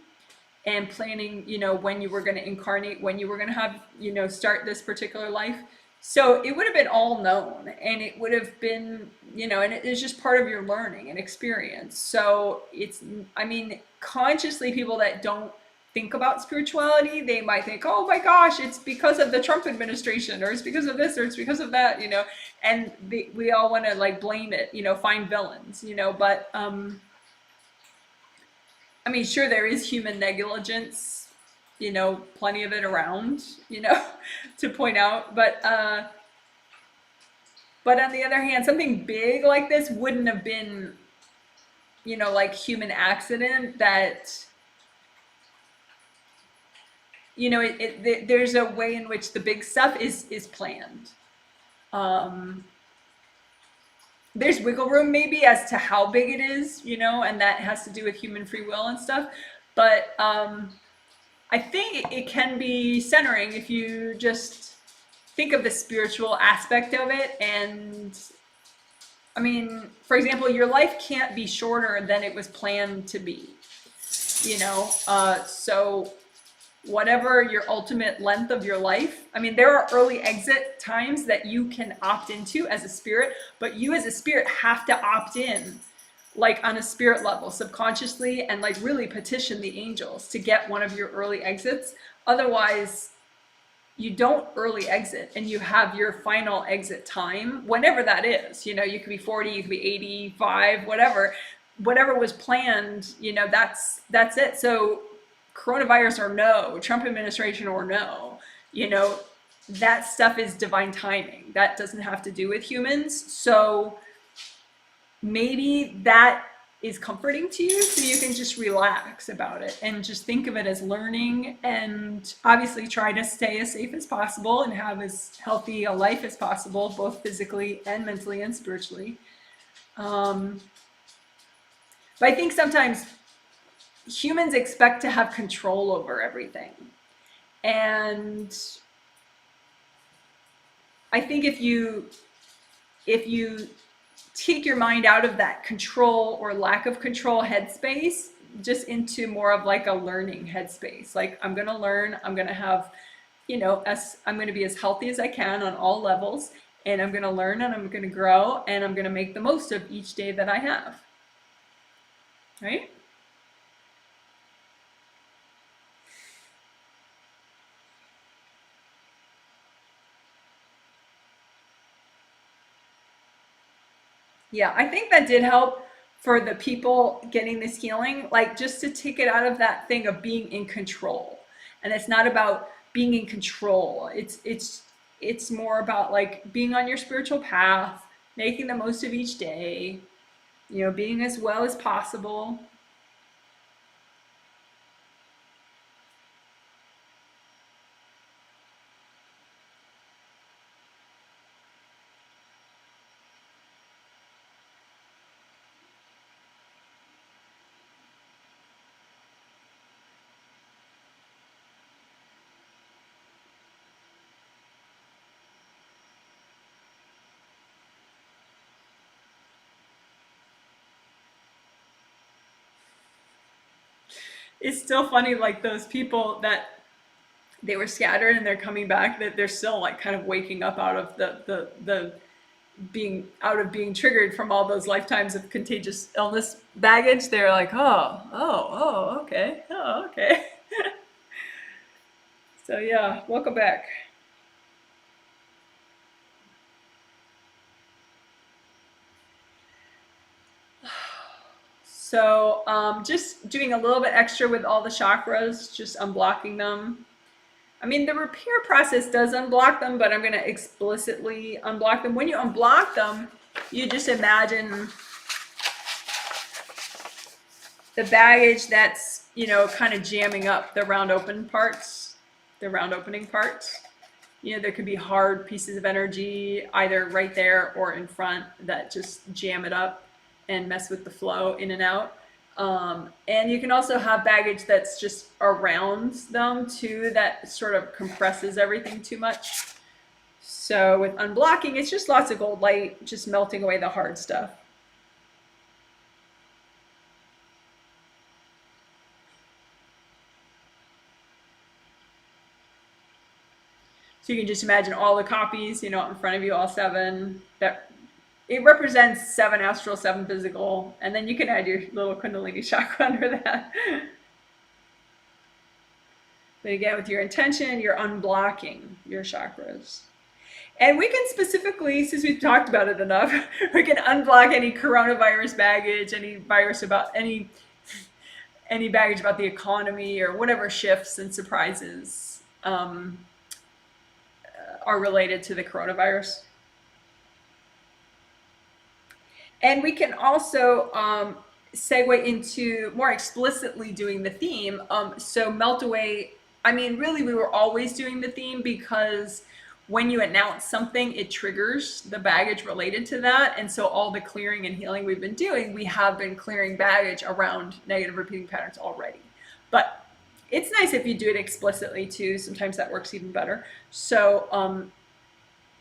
and planning, you know, when you were going to incarnate, when you were going to have, you know, start this particular life. So it would have been all known, and it would have been, you know, and it is just part of your learning and experience. So it's, I mean, consciously, people that don't think about spirituality, they might think, oh my gosh, it's because of the Trump administration, or it's because of this, or it's because of that, you know, and we all want to like blame it, you know, find villains, you know, but I mean, sure, there is human negligence, you know, plenty of it around, you know, to point out. But on the other hand, something big like this wouldn't have been, you know, like human accident that, you know, there's a way in which the big stuff is planned. There's wiggle room maybe as to how big it is, you know, and that has to do with human free will and stuff. But I think it can be centering if you just think of the spiritual aspect of it. And I mean, for example, your life can't be shorter than it was planned to be, you know, so whatever your ultimate length of your life. I mean, there are early exit times that you can opt into as a spirit, but you as a spirit have to opt in, like on a spirit level, subconsciously, and like really petition the angels to get one of your early exits. Otherwise, you don't early exit, and you have your final exit time, whenever that is. You know, you could be 40, you could be 85, whatever was planned, you know, that's it. So coronavirus or no, Trump administration or no, you know, that stuff is divine timing. That doesn't have to do with humans. So maybe that is comforting to you, so you can just relax about it and just think of it as learning, and obviously try to stay as safe as possible and have as healthy a life as possible, both physically and mentally and spiritually. But I think sometimes humans expect to have control over everything. And I think if you take your mind out of that control or lack of control headspace, just into more of like a learning headspace. Like, I'm going to learn, I'm going to have, you know, I'm going to be as healthy as I can on all levels, and I'm going to learn, and I'm going to grow, and I'm going to make the most of each day that I have. Right? Yeah, I think that did help for the people getting this healing, like just to take it out of that thing of being in control. And it's not about being in control. It's more about like being on your spiritual path, making the most of each day, being as well as possible. It's still funny, like those people that they were scattered and they're coming back, that they're still like kind of waking up out of the being out of being triggered from all those lifetimes of contagious illness baggage. They're like, okay, oh, okay. So yeah, welcome back. So just doing a little bit extra with all the chakras, just unblocking them. I mean, the repair process does unblock them, but I'm going to explicitly unblock them. When you unblock them, you just imagine the baggage that's, kind of jamming up the round open parts, the round opening parts. There could be hard pieces of energy either right there or in front that just jam it up and mess with the flow in and out. And you can also have baggage that's just around them too, that sort of compresses everything too much. So with unblocking, it's just lots of gold light, just melting away the hard stuff. So you can just imagine all the copies, in front of you, all seven. That it represents 7 astral, 7 physical, and then you can add your little kundalini chakra under that. But again, with your intention, you're unblocking your chakras. And we can specifically, since we've talked about it enough, we can unblock any coronavirus baggage, any virus about any baggage about the economy or whatever shifts and surprises are related to the coronavirus. And we can also segue into more explicitly doing the theme. So melt away, I mean, really, we were always doing the theme because when you announce something, it triggers the baggage related to that. And so all the clearing and healing we've been doing, we have been clearing baggage around negative repeating patterns already. But it's nice if you do it explicitly too. Sometimes that works even better. So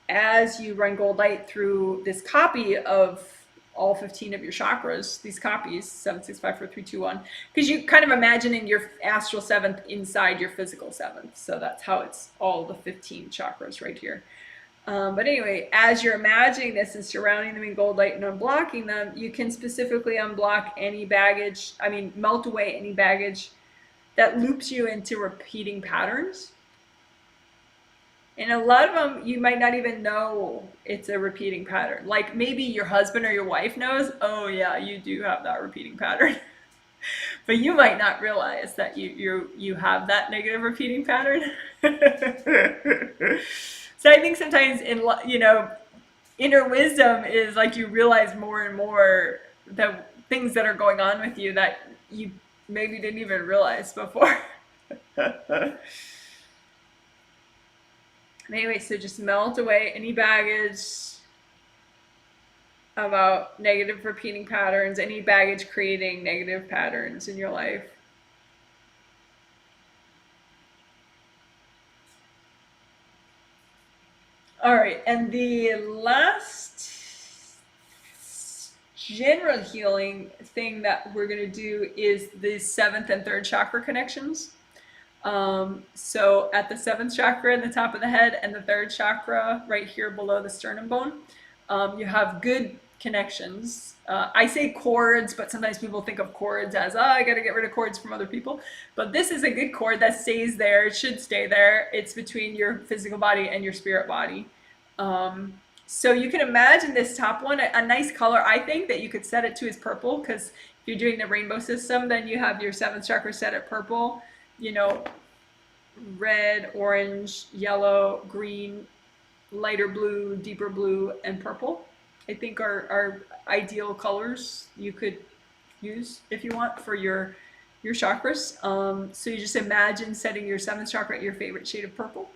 as you run gold light through this copy of all 15 of your chakras, these copies, 7, 6, 5, 4, 3, 2, 1, because you kind of imagining your astral 7th inside your physical 7th. So that's how it's all the 15 chakras right here. But anyway, as you're imagining this and surrounding them in gold light and unblocking them, you can specifically unblock any baggage, melt away any baggage that loops you into repeating patterns. And a lot of them, you might not even know it's a repeating pattern. Like maybe your husband or your wife knows, oh yeah, you do have that repeating pattern. But you might not realize that you have that negative repeating pattern. So I think sometimes inner wisdom is like you realize more and more the things that are going on with you that you maybe didn't even realize before. Anyway, so just melt away any baggage about negative repeating patterns, any baggage creating negative patterns in your life. All right, and the last general healing thing that we're going to do is the 7th and 3rd chakra connections. So at the 7th chakra in the top of the head and the 3rd chakra right here below the sternum bone, you have good connections. I say cords, but sometimes people think of cords as, I got to get rid of cords from other people. But this is a good cord that stays there. It should stay there. It's between your physical body and your spirit body. So you can imagine this top one, a nice color, I think, that you could set it to is purple, because if you're doing the rainbow system, then you have your seventh chakra set at purple, you know, red, orange, yellow, green, lighter blue, deeper blue, and purple. I think are ideal colors you could use if you want for your chakras. So you just imagine setting your seventh chakra at your favorite shade of purple.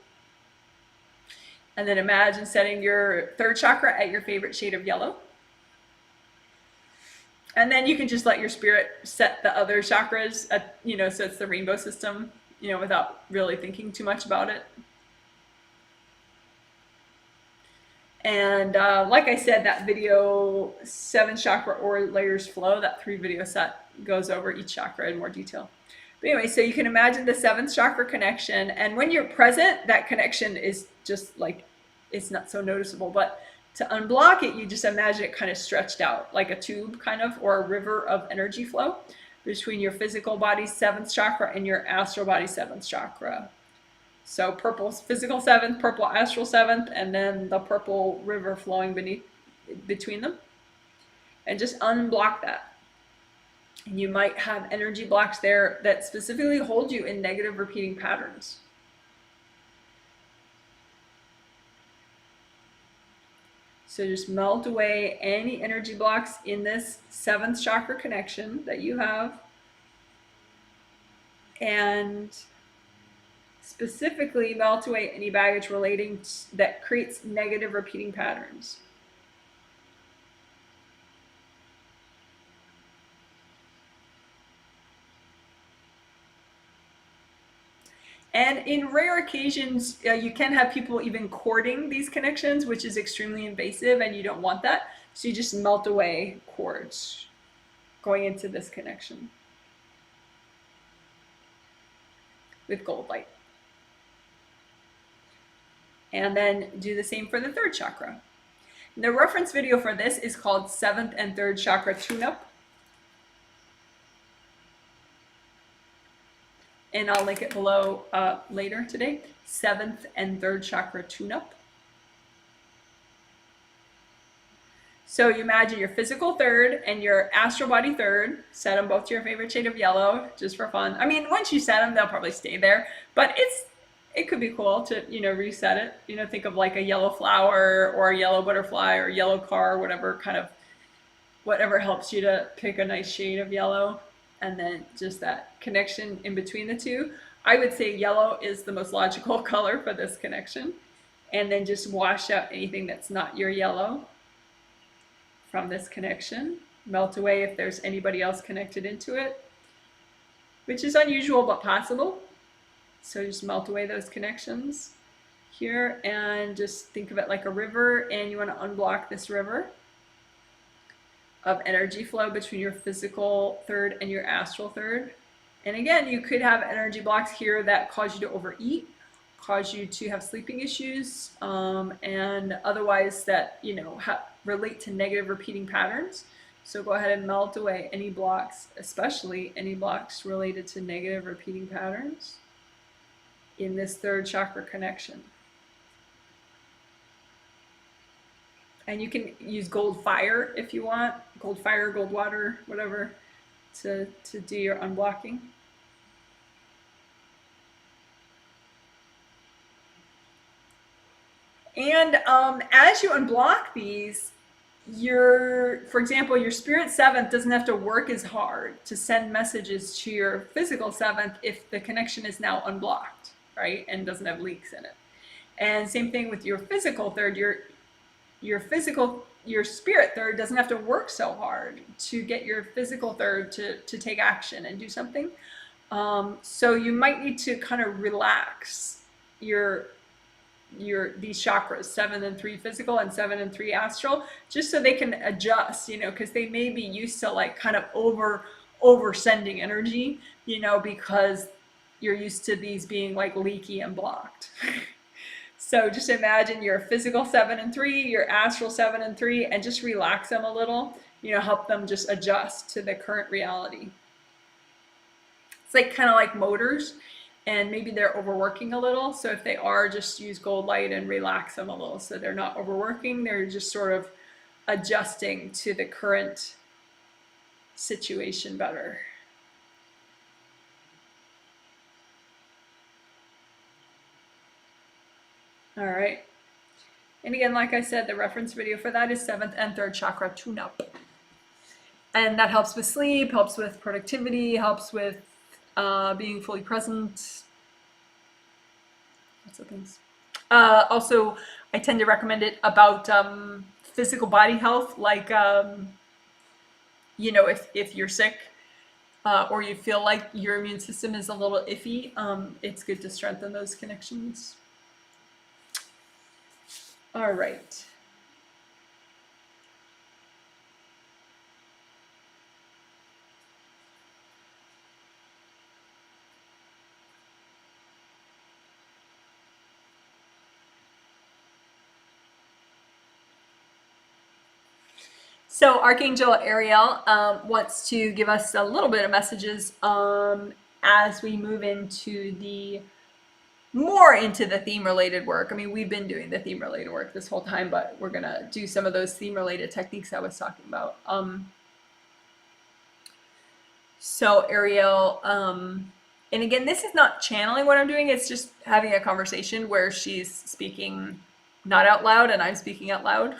And then imagine setting your third chakra at your favorite shade of yellow. And then you can just let your spirit set the other chakras at, you know, so it's the rainbow system, you know, without really thinking too much about it. And like I said, that video, 7 chakra or layers flow, that 3 video set goes over each chakra in more detail. But anyway, so you can imagine the 7th chakra connection. And when you're present, that connection is just like, it's not so noticeable. But to unblock it, you just imagine it kind of stretched out like a tube kind of, or a river of energy flow between your physical body 7th chakra and your astral body 7th chakra. So purple physical 7th, purple astral 7th, and then the purple river flowing between them. And just unblock that. And you might have energy blocks there that specifically hold you in negative repeating patterns. So just melt away any energy blocks in this 7th chakra connection that you have. And specifically melt away any baggage relating that creates negative repeating patterns. And in rare occasions, you can have people even cording these connections, which is extremely invasive, and you don't want that. So you just melt away cords going into this connection with gold light. And then do the same for the 3rd chakra. And the reference video for this is called 7th and 3rd chakra tune-up. And I'll link it below later today. 7th and 3rd chakra tune-up. So you imagine your physical 3rd and your astral body 3rd. Set them both to your favorite shade of yellow, just for fun. I mean, once you set them, they'll probably stay there. But it could be cool to, you know, reset it. You know, think of like a yellow flower or a yellow butterfly or a yellow car, whatever kind of, whatever helps you to pick a nice shade of yellow. And then just that connection in between the two. I would say yellow is the most logical color for this connection. And then just wash out anything that's not your yellow from this connection. Melt away if there's anybody else connected into it, which is unusual but possible. So just melt away those connections here and just think of it like a river, and you want to unblock this river of energy flow between your physical 3rd and your astral 3rd. And again, you could have energy blocks here that cause you to overeat, cause you to have sleeping issues, and otherwise that, you know, relate to negative repeating patterns. So go ahead and melt away any blocks, especially any blocks related to negative repeating patterns in this 3rd chakra connection. And you can use gold fire if you want, gold fire, gold water, whatever, to do your unblocking. And as you unblock these, for example, your spirit 7th doesn't have to work as hard to send messages to your physical 7th if the connection is now unblocked, right? And doesn't have leaks in it. And same thing with your physical 3rd, your spirit 3rd doesn't have to work so hard to get your physical 3rd to take action and do something. So you might need to kind of relax these chakras, 7 and 3 physical and 7 and 3 astral, just so they can adjust, you know, because they may be used to like kind of over sending energy, you know, because you're used to these being like leaky and blocked. So just imagine your physical 7 and 3, your astral 7 and 3, and just relax them a little, you know, help them just adjust to the current reality. It's like kind of like motors. and maybe they're overworking a little. So if they are, just use gold light and relax them a little so they're not overworking. They're just sort of adjusting to the current situation better. All right. And again, like I said, the reference video for that is 7th and 3rd chakra tune-up. And that helps with sleep, helps with productivity, helps with being fully present. Lots of things. Also, I tend to recommend it about physical body health, like, you know, if you're sick or you feel like your immune system is a little iffy, it's good to strengthen those connections. All right. So Archangel Ariel wants to give us a little bit of messages as we move into the theme related work. I mean, we've been doing the theme related work this whole time, but we're gonna do some of those theme related techniques I was talking about. So Ariel, and again, this is not channeling what I'm doing, it's just having a conversation where she's speaking not out loud and I'm speaking out loud.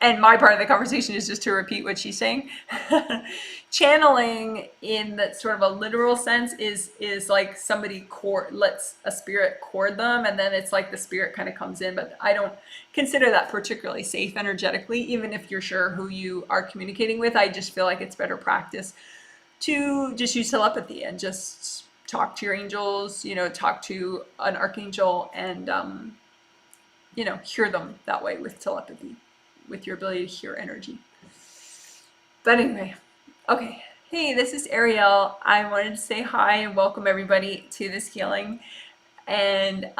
and my part of the conversation is just to repeat what she's saying. Channeling in that sort of a literal sense is like somebody lets a spirit chord them, and then it's like the spirit kind of comes in, but I don't consider that particularly safe energetically, even if you're sure who you are communicating with. I just feel like it's better practice to just use telepathy and just talk to your angels, you know, talk to an archangel and, you know, hear them that way with telepathy, with your ability to hear energy. But anyway, okay. Hey, this is Ariel. I wanted to say hi and welcome everybody to this healing. And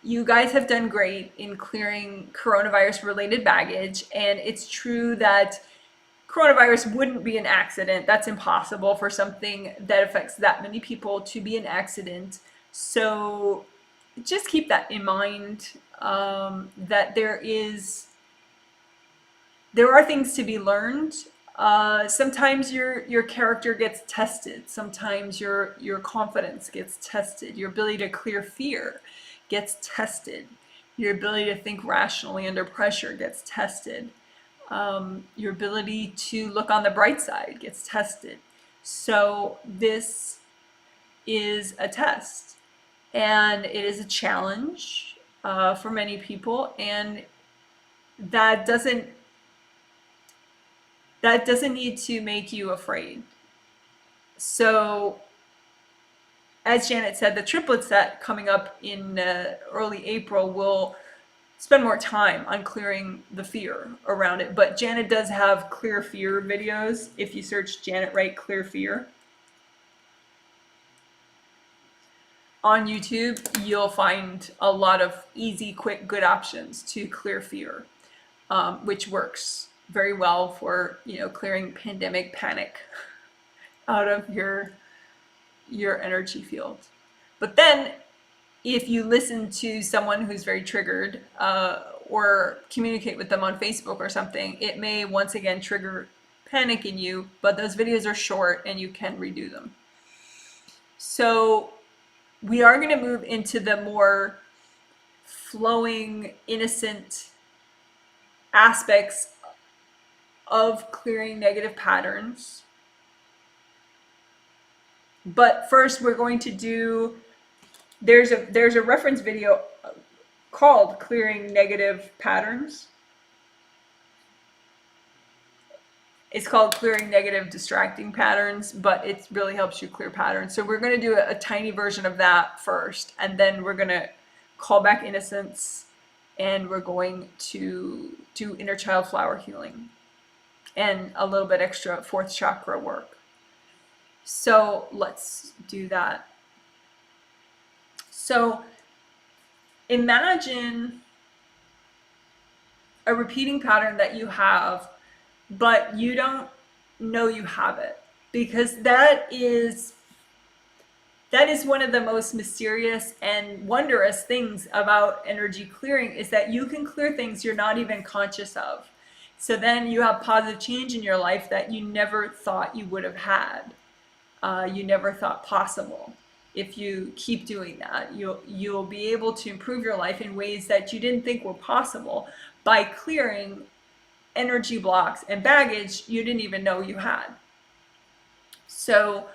you guys have done great in clearing coronavirus related baggage. And it's true that coronavirus wouldn't be an accident. That's impossible for something that affects that many people to be an accident. So just keep that in mind, that there are things to be learned. Sometimes your character gets tested. Sometimes your confidence gets tested. Your ability to clear fear gets tested. Your ability to think rationally under pressure gets tested. Your ability to look on the bright side gets tested. So this is a test, and it is a challenge for many people, and that doesn't need to make you afraid. So as Janet said, the triplet set coming up in early April will spend more time on clearing the fear around it. But Janet does have clear fear videos. If you search Janet Wright clear fear on YouTube, you'll find a lot of easy, quick, good options to clear fear, which works very well for, you know, clearing pandemic panic out of your energy field. But then if you listen to someone who's very triggered or communicate with them on Facebook or something, it may once again trigger panic in you, but those videos are short and you can redo them. So we are going to move into the more flowing, innocent aspects of clearing negative patterns. But first we're going to do, there's a reference video called Clearing Negative Patterns. It's called Clearing Negative Distracting Patterns, but it really helps you clear patterns. So we're going to do a tiny version of that first, and then we're going to call back innocence, and we're going to do inner child flower healing and a little bit extra 4th chakra work. So let's do that. So imagine a repeating pattern that you have, but you don't know you have it, because that is that is one of the most mysterious and wondrous things about energy clearing, is that you can clear things you're not even conscious of. So then you have positive change in your life that you never thought you would have had. You never thought possible. If you keep doing that, you'll be able to improve your life in ways that you didn't think were possible by clearing energy blocks and baggage you didn't even know you had. So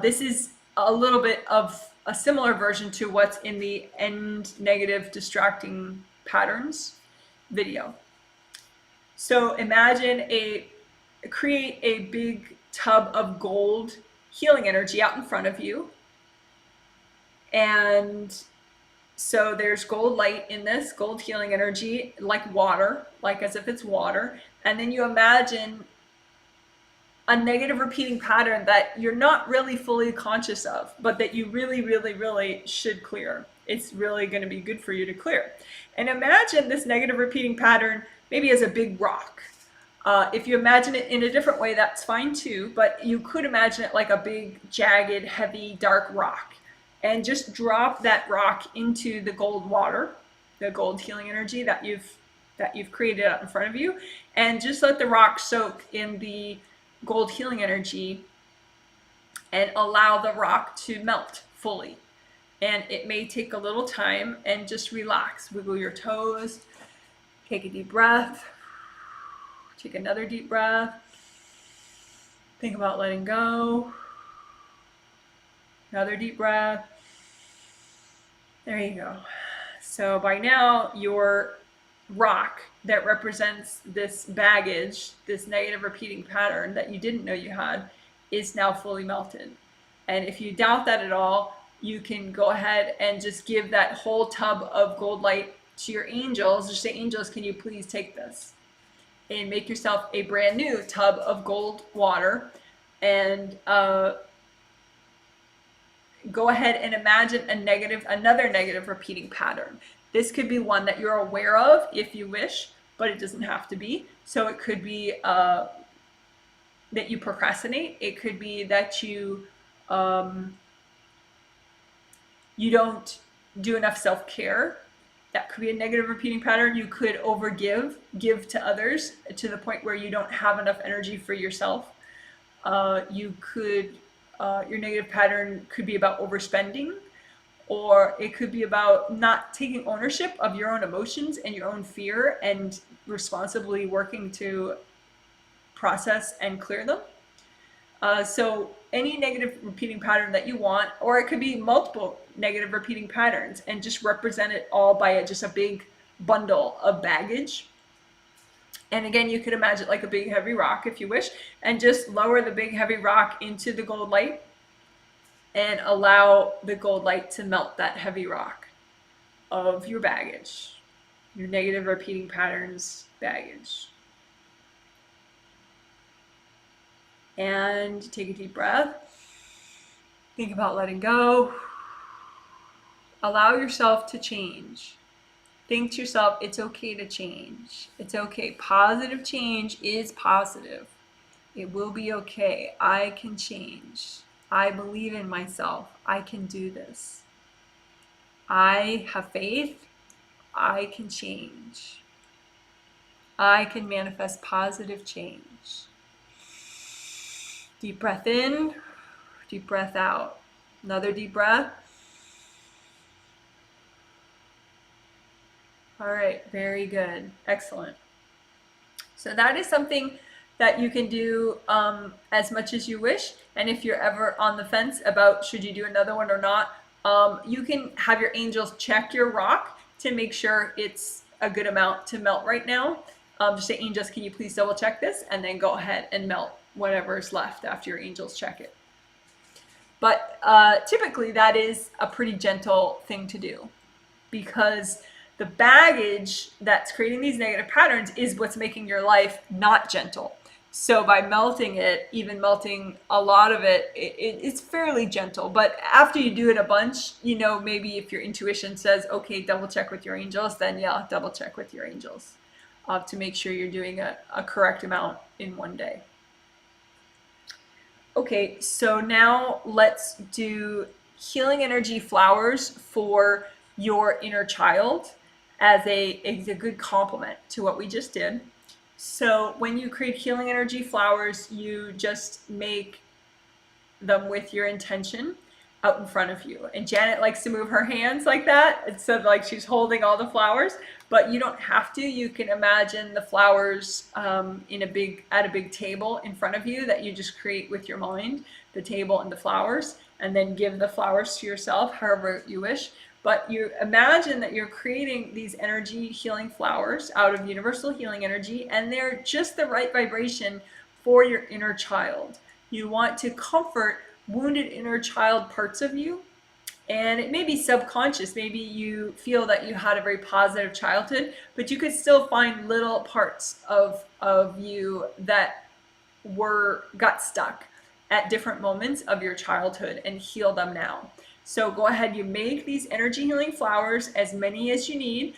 this is a little bit of a similar version to what's in the End Negative Distracting Patterns video. So imagine create a big tub of gold healing energy out in front of you. And so there's gold light in this, gold healing energy, like water, like as if it's water. And then you imagine a negative repeating pattern that you're not really fully conscious of, but that you really, really, really should clear. It's really going to be good for you to clear. And imagine this negative repeating pattern maybe as a big rock. If you imagine it in a different way, that's fine too, but you could imagine it like a big, jagged, heavy, dark rock. And just drop that rock into the gold water, the gold healing energy that you've created out in front of you, and just let the rock soak in the gold healing energy and allow the rock to melt fully. And it may take a little time, and just relax. Wiggle your toes, take a deep breath, take another deep breath, think about letting go, another deep breath. There you go. So by now, your rock that represents this baggage, this negative repeating pattern that you didn't know you had, is now fully melted. And if you doubt that at all, you can go ahead and just give that whole tub of gold light to your angels. Just say, angels, can you please take this? And make yourself a brand new tub of gold water. And go ahead and imagine another negative repeating pattern. This could be one that you're aware of if you wish, but it doesn't have to be. So it could be that you procrastinate. It could be that you don't do enough self-care. That could be a negative repeating pattern. You could give to others to the point where you don't have enough energy for yourself. Your negative pattern could be about overspending, or it could be about not taking ownership of your own emotions and your own fear and responsibly working to process and clear them. So any negative repeating pattern that you want, or it could be multiple negative repeating patterns, and just represent it all by just a big bundle of baggage. And again, you could imagine like a big heavy rock if you wish, and just lower the big heavy rock into the gold light and allow the gold light to melt that heavy rock of your baggage, your negative repeating patterns baggage. And take a deep breath. Think about letting go. Allow yourself to change. Think to yourself, it's okay to change. It's okay. Positive change is positive. It will be okay. I can change. I believe in myself. I can do this. I have faith. I can change. I can manifest positive change. Deep breath in, deep breath out. Another deep breath. All right, very good. Excellent. So that is something that you can do as much as you wish. And if you're ever on the fence about should you do another one or not, you can have your angels check your rock to make sure it's a good amount to melt right now. Just say, angels, can you please double check this? And then go ahead and melt whatever is left after your angels check it. But typically that is a pretty gentle thing to do, because the baggage that's creating these negative patterns is what's making your life not gentle. So by melting it, even melting a lot of it, it's fairly gentle. But after you do it a bunch, maybe if your intuition says, okay, double check with your angels, then yeah, double check with your angels to make sure you're doing a correct amount in one day. Okay, so now let's do healing energy flowers for your inner child as a good complement to what we just did. So when you create healing energy flowers, you just make them with your intention out in front of you. And Janet likes to move her hands like that. It's like she's holding all the flowers, but you don't have to. You can imagine the flowers at a big table in front of you that you just create with your mind, the table and the flowers, and then give the flowers to yourself, however you wish. But you imagine that you're creating these energy healing flowers out of universal healing energy, and they're just the right vibration for your inner child. You want to comfort wounded inner child parts of you. And it may be subconscious. Maybe you feel that you had a very positive childhood, but you could still find little parts of you that got stuck at different moments of your childhood and heal them now. So go ahead, you make these energy healing flowers, as many as you need,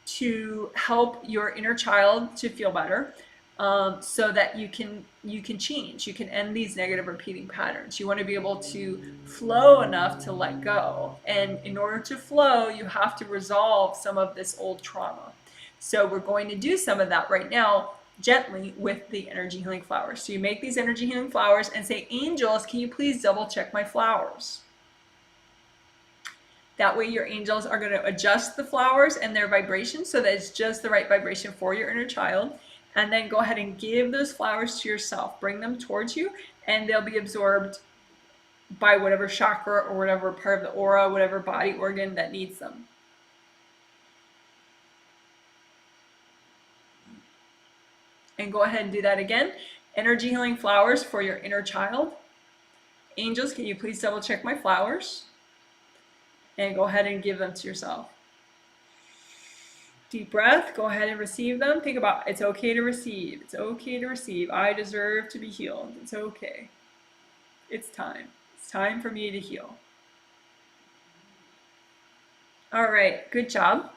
to help your inner child to feel better. So that you can change, you can end these negative repeating patterns. You want to be able to flow enough to let go, and in order to flow, you have to resolve some of this old trauma. So we're going to do some of that right now, gently, with the energy healing flowers. So you make these energy healing flowers and say, angels, can you please double check my flowers? That way your angels are going to adjust the flowers and their vibration so that it's just the right vibration for your inner child. And then go ahead and give those flowers to yourself. Bring them towards you, and they'll be absorbed by whatever chakra or whatever part of the aura, whatever body organ that needs them. And go ahead and do that again. Energy healing flowers for your inner child. Angels, can you please double check my flowers? And go ahead and give them to yourself. Deep breath, go ahead and receive them. Think about, it's okay to receive. It's okay to receive. I deserve to be healed. It's okay. It's time. It's time for me to heal. All right, good job.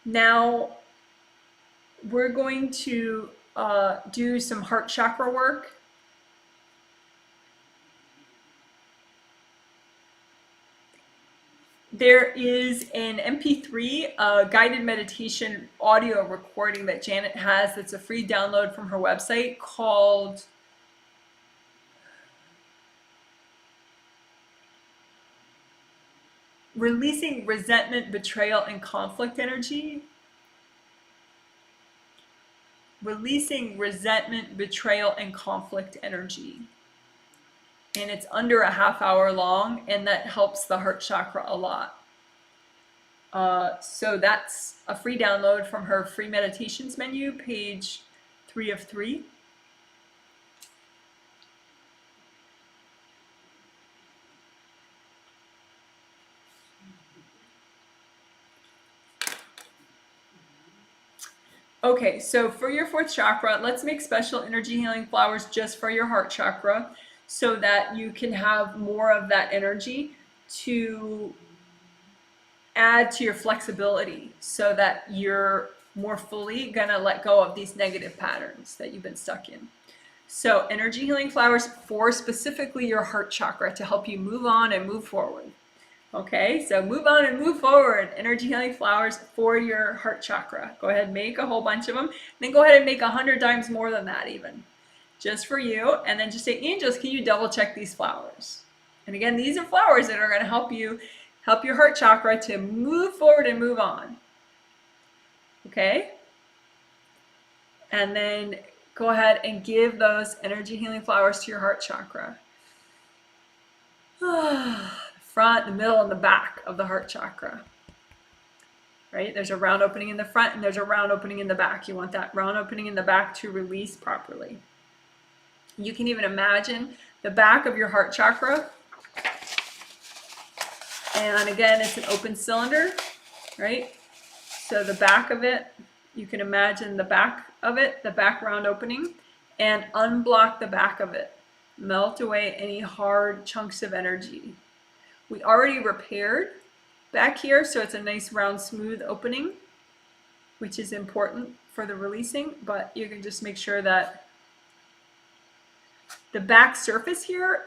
Now we're going to do some heart chakra work. There is an MP3 guided meditation audio recording that Janet has that's a free download from her website called Releasing Resentment, Betrayal, and Conflict Energy. Releasing Resentment, Betrayal, and Conflict Energy. And it's under a half hour long, and that helps the heart chakra a lot. So that's a free download from her free meditations menu, page 3 of 3. Okay, so for your fourth chakra, let's make special energy healing flowers just for your heart chakra so that you can have more of that energy to add to your flexibility so that you're more fully gonna let go of these negative patterns that you've been stuck in. So energy healing flowers for specifically your heart chakra to help you move on and move forward. Okay, so move on and move forward. Energy healing flowers for your heart chakra. Go ahead, make a whole bunch of them. Then go ahead and make 100 times more than that even. Just for you. And then just say, angels, can you double check these flowers? And again, these are flowers that are going to help your heart chakra to move forward and move on. Okay? And then go ahead and give those energy healing flowers to your heart chakra. Front, the middle, and the back of the heart chakra. Right? There's a round opening in the front and there's a round opening in the back. You want that round opening in the back to release properly. You can even imagine the back of your heart chakra. And again, it's an open cylinder, right? So the back of it, you can imagine the back of it, the back round opening, and unblock the back of it. Melt away any hard chunks of energy. We already repaired back here, so it's a nice round smooth opening, which is important for the releasing, but you can just make sure that The back surface here,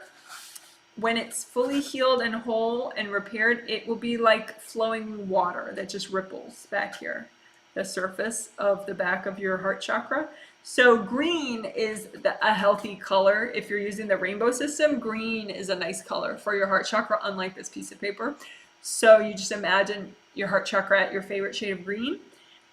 when it's fully healed and whole and repaired, it will be like flowing water that just ripples back here, the surface of the back of your heart chakra. So green is a healthy color. If you're using the rainbow system, green is a nice color for your heart chakra, unlike this piece of paper. So you just imagine your heart chakra at your favorite shade of green,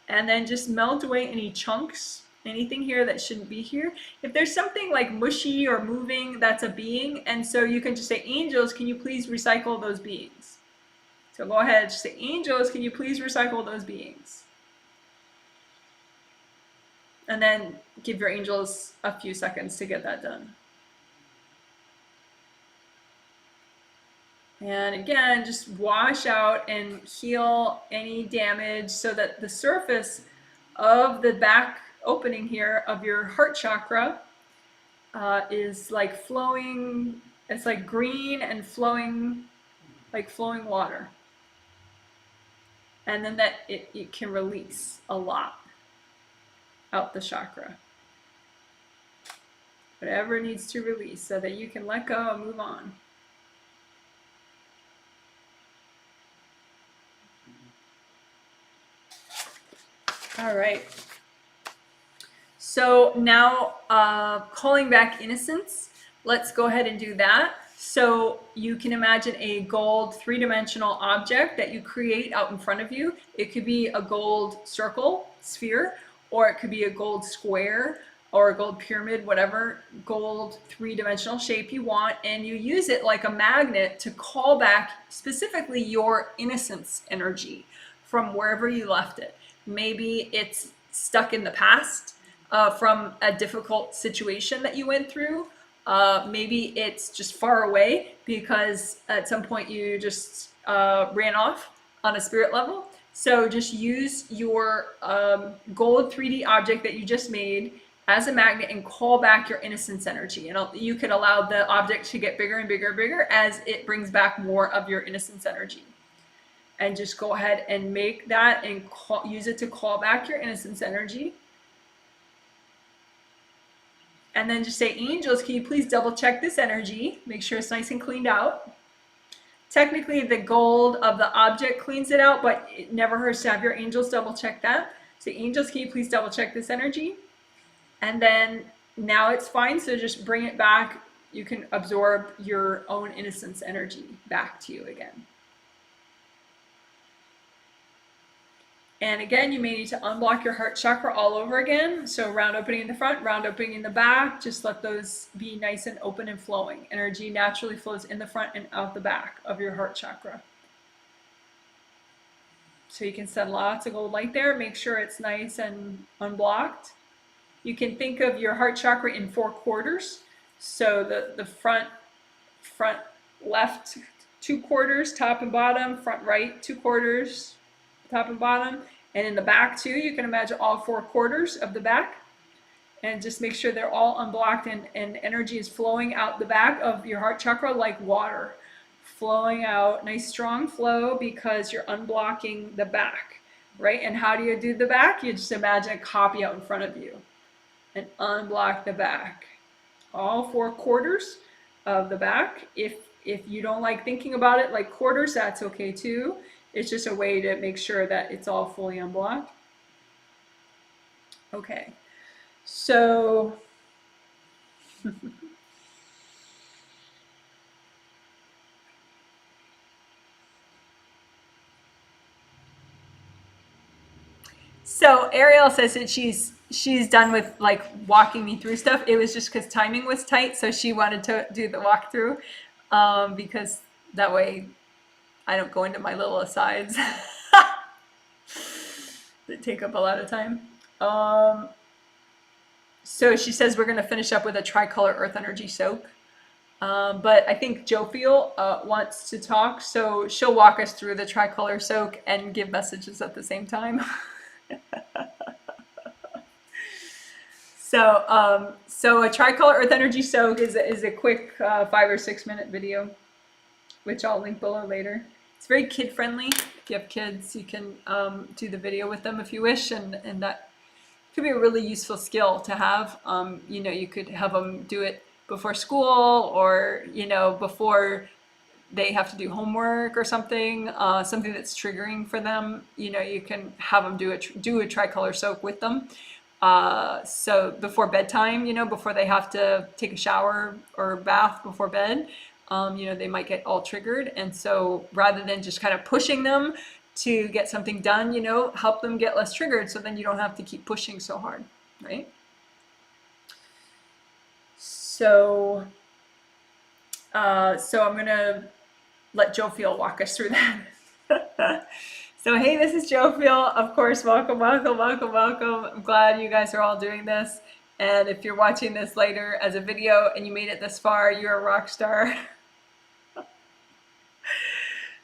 and then just melt away any chunks, anything here that shouldn't be here. If there's something like mushy or moving, that's a being. And so you can just say, angels, can you please recycle those beings? So go ahead, just say, angels, can you please recycle those beings? And then give your angels a few seconds to get that done. And again, just wash out and heal any damage so that the surface of the back opening here of your heart chakra is like flowing. It's like green and flowing, like flowing water. And then that it can release a lot out the chakra. Whatever needs to release so that you can let go and move on. All right. So now calling back innocence, let's go ahead and do that. So you can imagine a gold three-dimensional object that you create out in front of you. It could be a gold circle, sphere, or it could be a gold square or a gold pyramid, whatever gold three-dimensional shape you want. And you use it like a magnet to call back specifically your innocence energy from wherever you left it. Maybe it's stuck in the past from a difficult situation that you went through. Maybe it's just far away because at some point you just ran off on a spirit level. So just use your gold 3D object that you just made as a magnet and call back your innocence energy. And you could allow the object to get bigger and bigger and bigger as it brings back more of your innocence energy. And just go ahead and make that and use it to call back your innocence energy. And then just say, angels, can you please double check this energy? Make sure it's nice and cleaned out. Technically, the gold of the object cleans it out, but it never hurts to have your angels double check that. So angels, can you please double check this energy? And then now it's fine, so just bring it back. You can absorb your own innocence energy back to you again. And again, you may need to unblock your heart chakra all over again. So round opening in the front, round opening in the back. Just let those be nice and open and flowing. Energy naturally flows in the front and out the back of your heart chakra. So you can send lots of gold light there. Make sure it's nice and unblocked. You can think of your heart chakra in 4 quarters. So the front left 2 quarters, top and bottom, front right 2 quarters, top and bottom, and in the back too, you can imagine all 4 quarters of the back, and just make sure they're all unblocked and energy is flowing out the back of your heart chakra like water, flowing out, nice strong flow, because you're unblocking the back, right? And how do you do the back? You just imagine a copy out in front of you and unblock the back, all 4 quarters of the back. If you don't like thinking about it like quarters, that's okay too. It's just a way to make sure that it's all fully unblocked. Okay, so so Ariel says that she's done with like walking me through stuff. It was just because timing was tight, so she wanted to do the walkthrough because that way I don't go into my little asides that take up a lot of time. So she says we're going to finish up with a tricolor earth energy soak. But I think Jophiel wants to talk, so she'll walk us through the tricolor soak and give messages at the same time. So a tricolor earth energy soak is a quick 5 or 6 minute video, which I'll link below later. It's very kid friendly. If you have kids, you can do the video with them if you wish, and that could be a really useful skill to have. You know, you could have them do it before school, or, you know, before they have to do homework or something, something that's triggering for them, you know, you can have them do a tricolor soak with them. So before bedtime, you know, before they have to take a shower or bath before bed, you know, they might get all triggered. And so rather than just kind of pushing them to get something done, you know, help them get less triggered, so then you don't have to keep pushing so hard, right? So, so I'm gonna let Jophiel walk us through that. So hey, this is Jophiel. Of course, welcome, welcome, welcome, welcome. I'm glad you guys are all doing this. And if you're watching this later as a video and you made it this far, you're a rock star.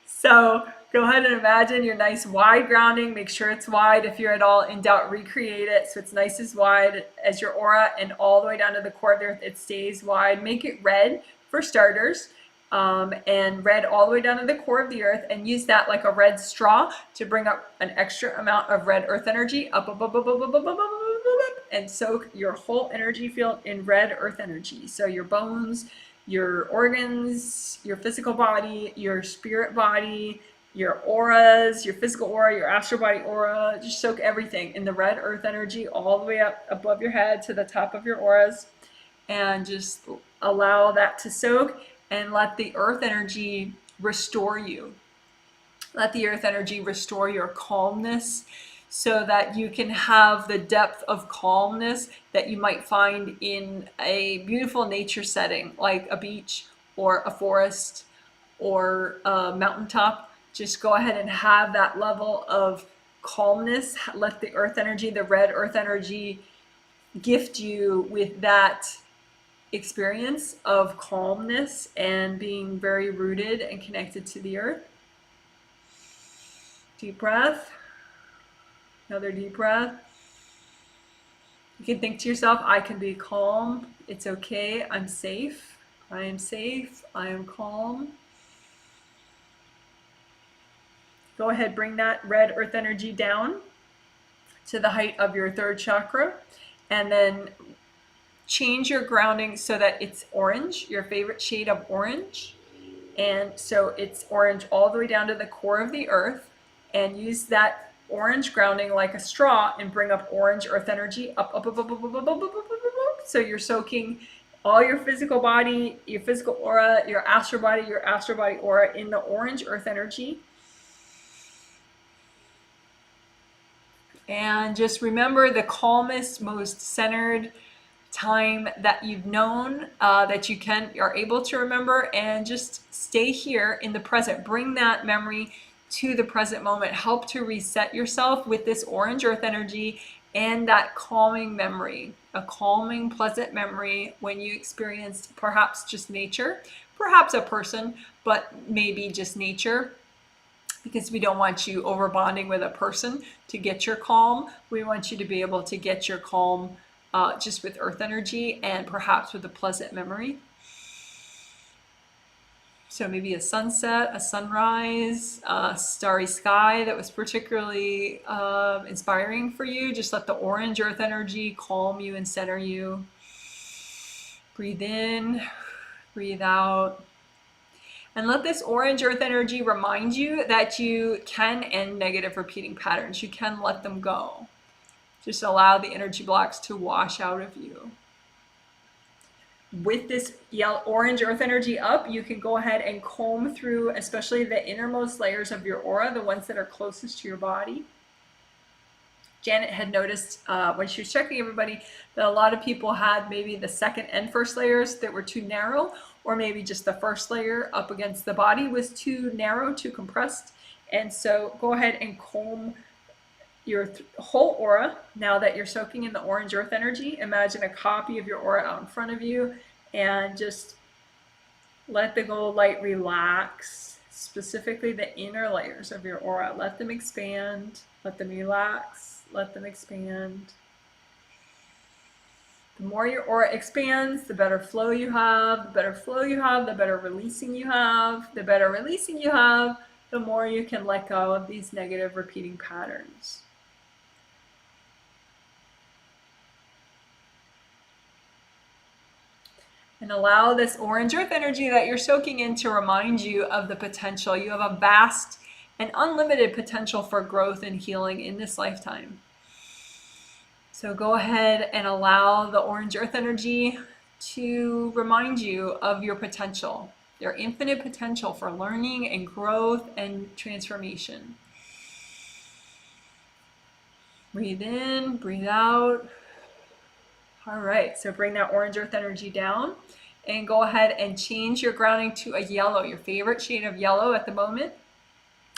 So go ahead and imagine your nice wide grounding. Make sure it's wide. If you're at all in doubt, recreate it so it's nice as wide as your aura, and all the way down to the core of the earth, it stays wide. Make it red for starters. And red all the way down to the core of the earth, and use that like a red straw to bring up an extra amount of red earth energy up, and soak your whole energy field in red earth energy. So your bones, your organs, your physical body, your spirit body, your auras, your physical aura, your astral body aura, just soak everything in the red earth energy all the way up above your head to the top of your auras, and just allow that to soak. And let the earth energy restore you. Let the earth energy restore your calmness, so that you can have the depth of calmness that you might find in a beautiful nature setting, like a beach or a forest or a mountaintop. Just go ahead and have that level of calmness. Let the earth energy, the red earth energy, gift you with that experience of calmness and being very rooted and connected to the earth. Deep breath. Another deep breath. You can think to yourself, I can be calm. It's okay. I'm safe. I am safe. I am calm. Go ahead, bring that red earth energy down to the height of your third chakra, and then change your grounding so that it's orange, your favorite shade of orange. And so it's orange all the way down to the core of the earth, and use that orange grounding like a straw and bring up orange earth energy up. So you're soaking all your physical body, your physical aura, your astral body aura in the orange earth energy. And just remember the calmest, most centered time that you've known, that you are able to remember, and just stay here in the present. Bring that memory to the present moment. Help to reset yourself with this orange earth energy and that calming memory, a calming, pleasant memory when you experienced perhaps just nature, perhaps a person, but maybe just nature. Because we don't want you over bonding with a person to get your calm. We want you to be able to get your calm just with earth energy, and perhaps with a pleasant memory. So maybe a sunset, a sunrise, a starry sky that was particularly inspiring for you. Just let the orange earth energy calm you and center you. Breathe in, breathe out. And let this orange earth energy remind you that you can end negative repeating patterns. You can let them go. Just allow the energy blocks to wash out of you. With this orange earth energy up, you can go ahead and comb through, especially the innermost layers of your aura, the ones that are closest to your body. Janet had noticed when she was checking everybody that a lot of people had maybe the second and first layers that were too narrow, or maybe just the first layer up against the body was too narrow, too compressed. And so go ahead and comb your whole aura. Now that you're soaking in the orange earth energy, imagine a copy of your aura out in front of you, and just let the gold light relax, specifically the inner layers of your aura. Let them expand, let them relax, let them expand. The more your aura expands, the better flow you have. The better flow you have, the better releasing you have. The better releasing you have, the more you can let go of these negative repeating patterns. And allow this orange earth energy that you're soaking in to remind you of the potential. You have a vast and unlimited potential for growth and healing in this lifetime. So go ahead and allow the orange earth energy to remind you of your potential, your infinite potential for learning and growth and transformation. Breathe in, breathe out. All right, so bring that orange earth energy down and go ahead and change your grounding to a yellow, your favorite shade of yellow at the moment.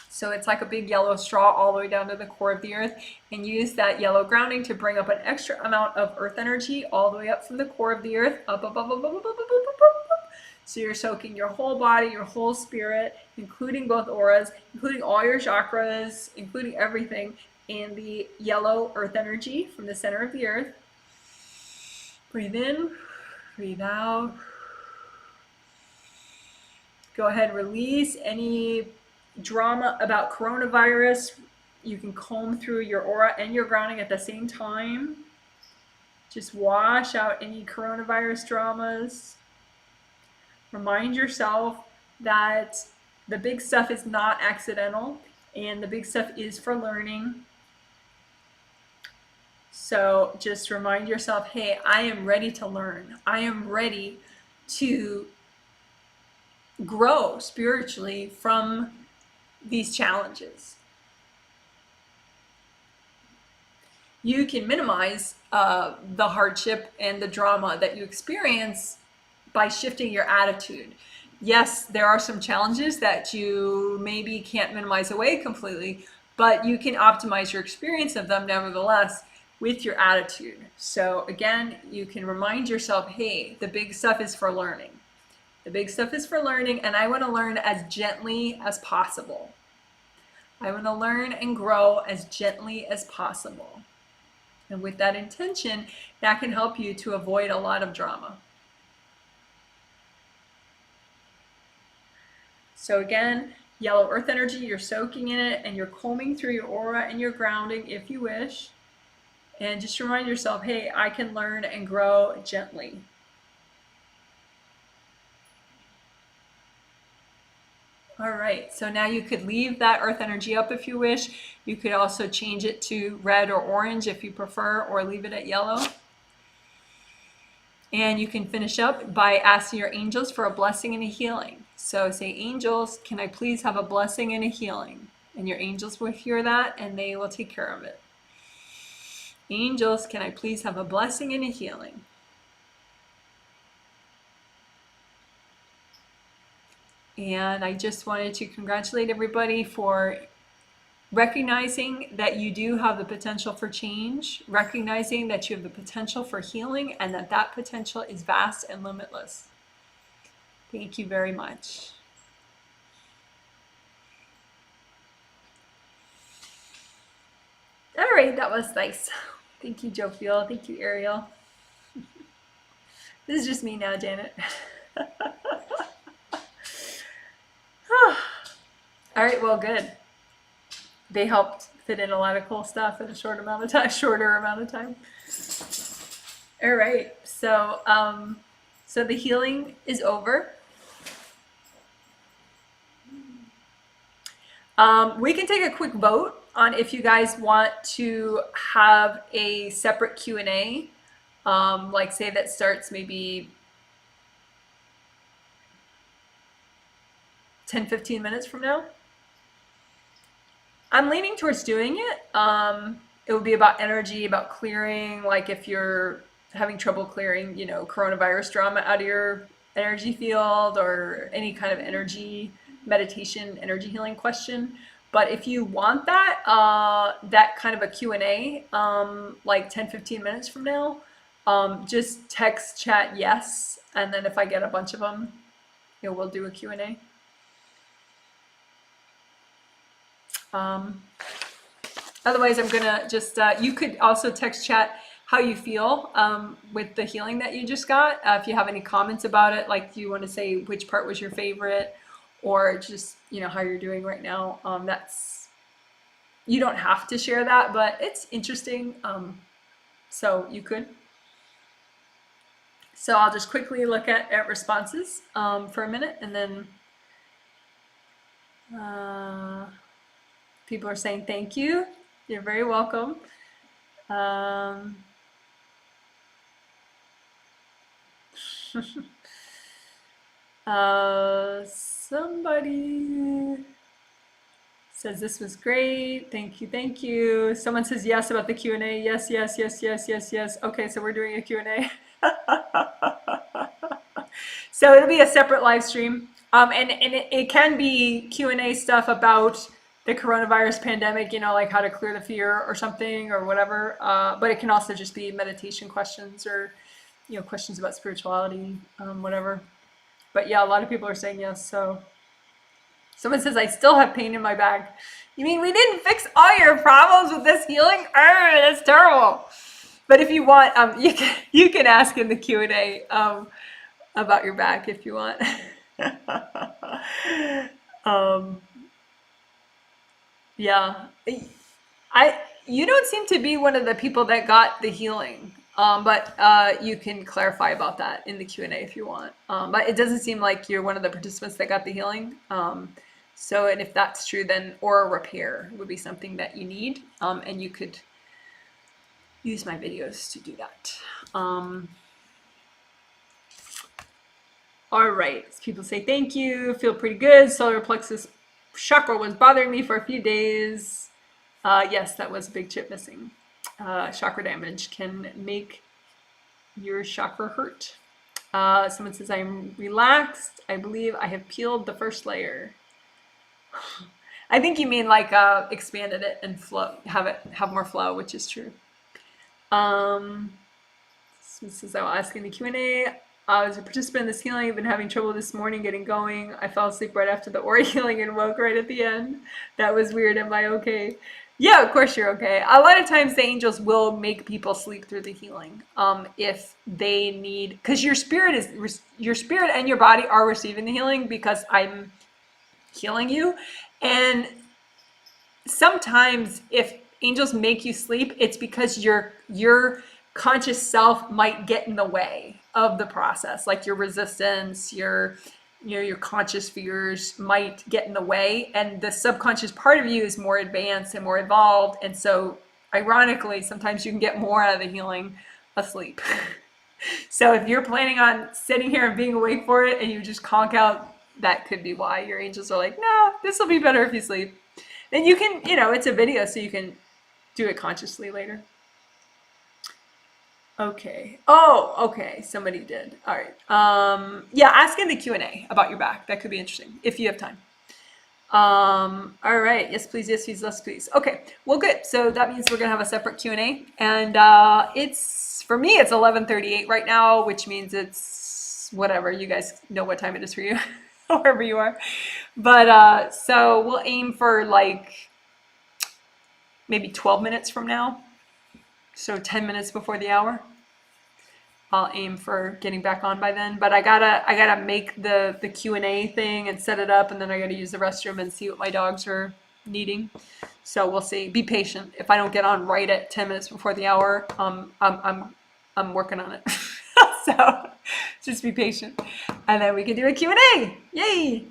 So it's like a big yellow straw all the way down to the core of the earth, and use that yellow grounding to bring up an extra amount of earth energy all the way up from the core of the earth, up, up, up, up, up, up, up, up, up, up. So you're soaking your whole body, your whole spirit, including both auras, including all your chakras, including everything, in the yellow earth energy from the center of the earth. Breathe in, breathe out. Go ahead, release any drama about coronavirus. You can comb through your aura and your grounding at the same time. Just wash out any coronavirus dramas. Remind yourself that the big stuff is not accidental and the big stuff is for learning. So just remind yourself, hey, I am ready to learn. I am ready to grow spiritually from these challenges. You can minimize the hardship and the drama that you experience by shifting your attitude. Yes, there are some challenges that you maybe can't minimize away completely, but you can optimize your experience of them nevertheless with your attitude. So again, you can remind yourself, hey, the big stuff is for learning. The big stuff is for learning, and I want to learn as gently as possible. I want to learn and grow as gently as possible. And with that intention, that can help you to avoid a lot of drama. So again, yellow earth energy, you're soaking in it and you're combing through your aura and your grounding if you wish. And just remind yourself, hey, I can learn and grow gently. All right, so now you could leave that earth energy up if you wish. You could also change it to red or orange if you prefer, or leave it at yellow. And you can finish up by asking your angels for a blessing and a healing. So say, angels, can I please have a blessing and a healing? And your angels will hear that and they will take care of it. Angels, can I please have a blessing and a healing? And I just wanted to congratulate everybody for recognizing that you do have the potential for change, recognizing that you have the potential for healing, and that that potential is vast and limitless. Thank you very much. All right, that was nice. Thank you, Jophiel. Thank you, Ariel. This is just me now, Janet. All right, well, good. They helped fit in a lot of cool stuff in a shorter amount of time. All right, so so the healing is over. We can take a quick vote on if you guys want to have a separate Q&A, like say that starts maybe 10-15 minutes from now. I'm leaning towards doing it. It would be about energy, about clearing, like if you're having trouble clearing, you know, coronavirus drama out of your energy field, or any kind of energy meditation, energy healing question. But if you want that, that kind of a Q&A, like 10-15 minutes from now, just text chat yes, and then if I get a bunch of them, you know, we'll do a Q&A. Otherwise, I'm gonna just, you could also text chat how you feel with the healing that you just got. If you have any comments about it, like you want to say which part was your favorite, or just, you know, how you're doing right now. That's, you don't have to share that, but it's interesting. So you could. So I'll just quickly look at responses for a minute, and then people are saying thank you. You're very welcome. Somebody says this was great. Thank you, thank you. Someone says yes about the Q&A. Yes, yes, yes, yes, yes, yes. Okay, so we're doing a Q&A. So it'll be a separate live stream. And it can be Q&A stuff about the coronavirus pandemic, you know, like how to clear the fear or something or whatever. But it can also just be meditation questions or, you know, questions about spirituality, whatever. But yeah, a lot of people are saying yes. So someone says, I still have pain in my back. You mean we didn't fix all your problems with this healing? That's terrible. But if you want, you can ask in the Q&A about your back if you want. Yeah, you don't seem to be one of the people that got the healing, but you can clarify about that in the Q&A if you want. But it doesn't seem like you're one of the participants that got the healing. So, and if that's true, then aura repair would be something that you need, and you could use my videos to do that. All right, people say thank you, feel pretty good. Solar plexus chakra was bothering me for a few days. Yes, that was a big chip missing. Chakra damage can make your chakra hurt. Someone says, I'm relaxed. I believe I have peeled the first layer. I think you mean like expanded it and flow, have more flow, which is true. Someone says, I'll ask in the Q&A. I was a participant in this healing. I've been having trouble this morning getting going. I fell asleep right after the aura healing and woke right at the end. That was weird. Am I okay? Yeah, of course you're okay. A lot of times the angels will make people sleep through the healing if they need, because your spirit and your body are receiving the healing because I'm healing you. And sometimes if angels make you sleep, it's because your conscious self might get in the way of the process, like your resistance, your conscious fears might get in the way, and the subconscious part of you is more advanced and more evolved, and so ironically sometimes you can get more out of the healing asleep. So if you're planning on sitting here and being awake for it and you just conk out, that could be why your angels are like, no, this will be better if you sleep. Then you can, it's a video, so you can do it consciously later. Okay. Oh, okay. Somebody did. All right. Yeah, ask in the Q&A about your back. That could be interesting if you have time. All right. Yes, please. Yes, please. Yes, please. Okay. Well, good. So that means we're going to have a separate Q&A. And for me, it's 11:38 right now, which means it's whatever. You guys know what time it is for you, wherever you are. But so we'll aim for like maybe 12 minutes from now. So 10 minutes before the hour. I'll aim for getting back on by then, but I gotta make the Q&A thing and set it up, and then I gotta use the restroom and see what my dogs are needing. So we'll see. Be patient. If I don't get on right at 10 minutes before the hour, I'm working on it. So just be patient, and then we can do a Q&A. Yay!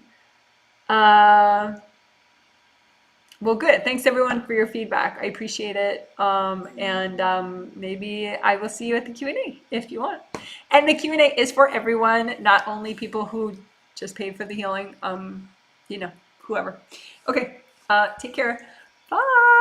Well, good. Thanks everyone for your feedback. I appreciate it. And maybe I will see you at the Q&A if you want. And the Q&A is for everyone, not only people who just paid for the healing, whoever. Okay, take care. Bye.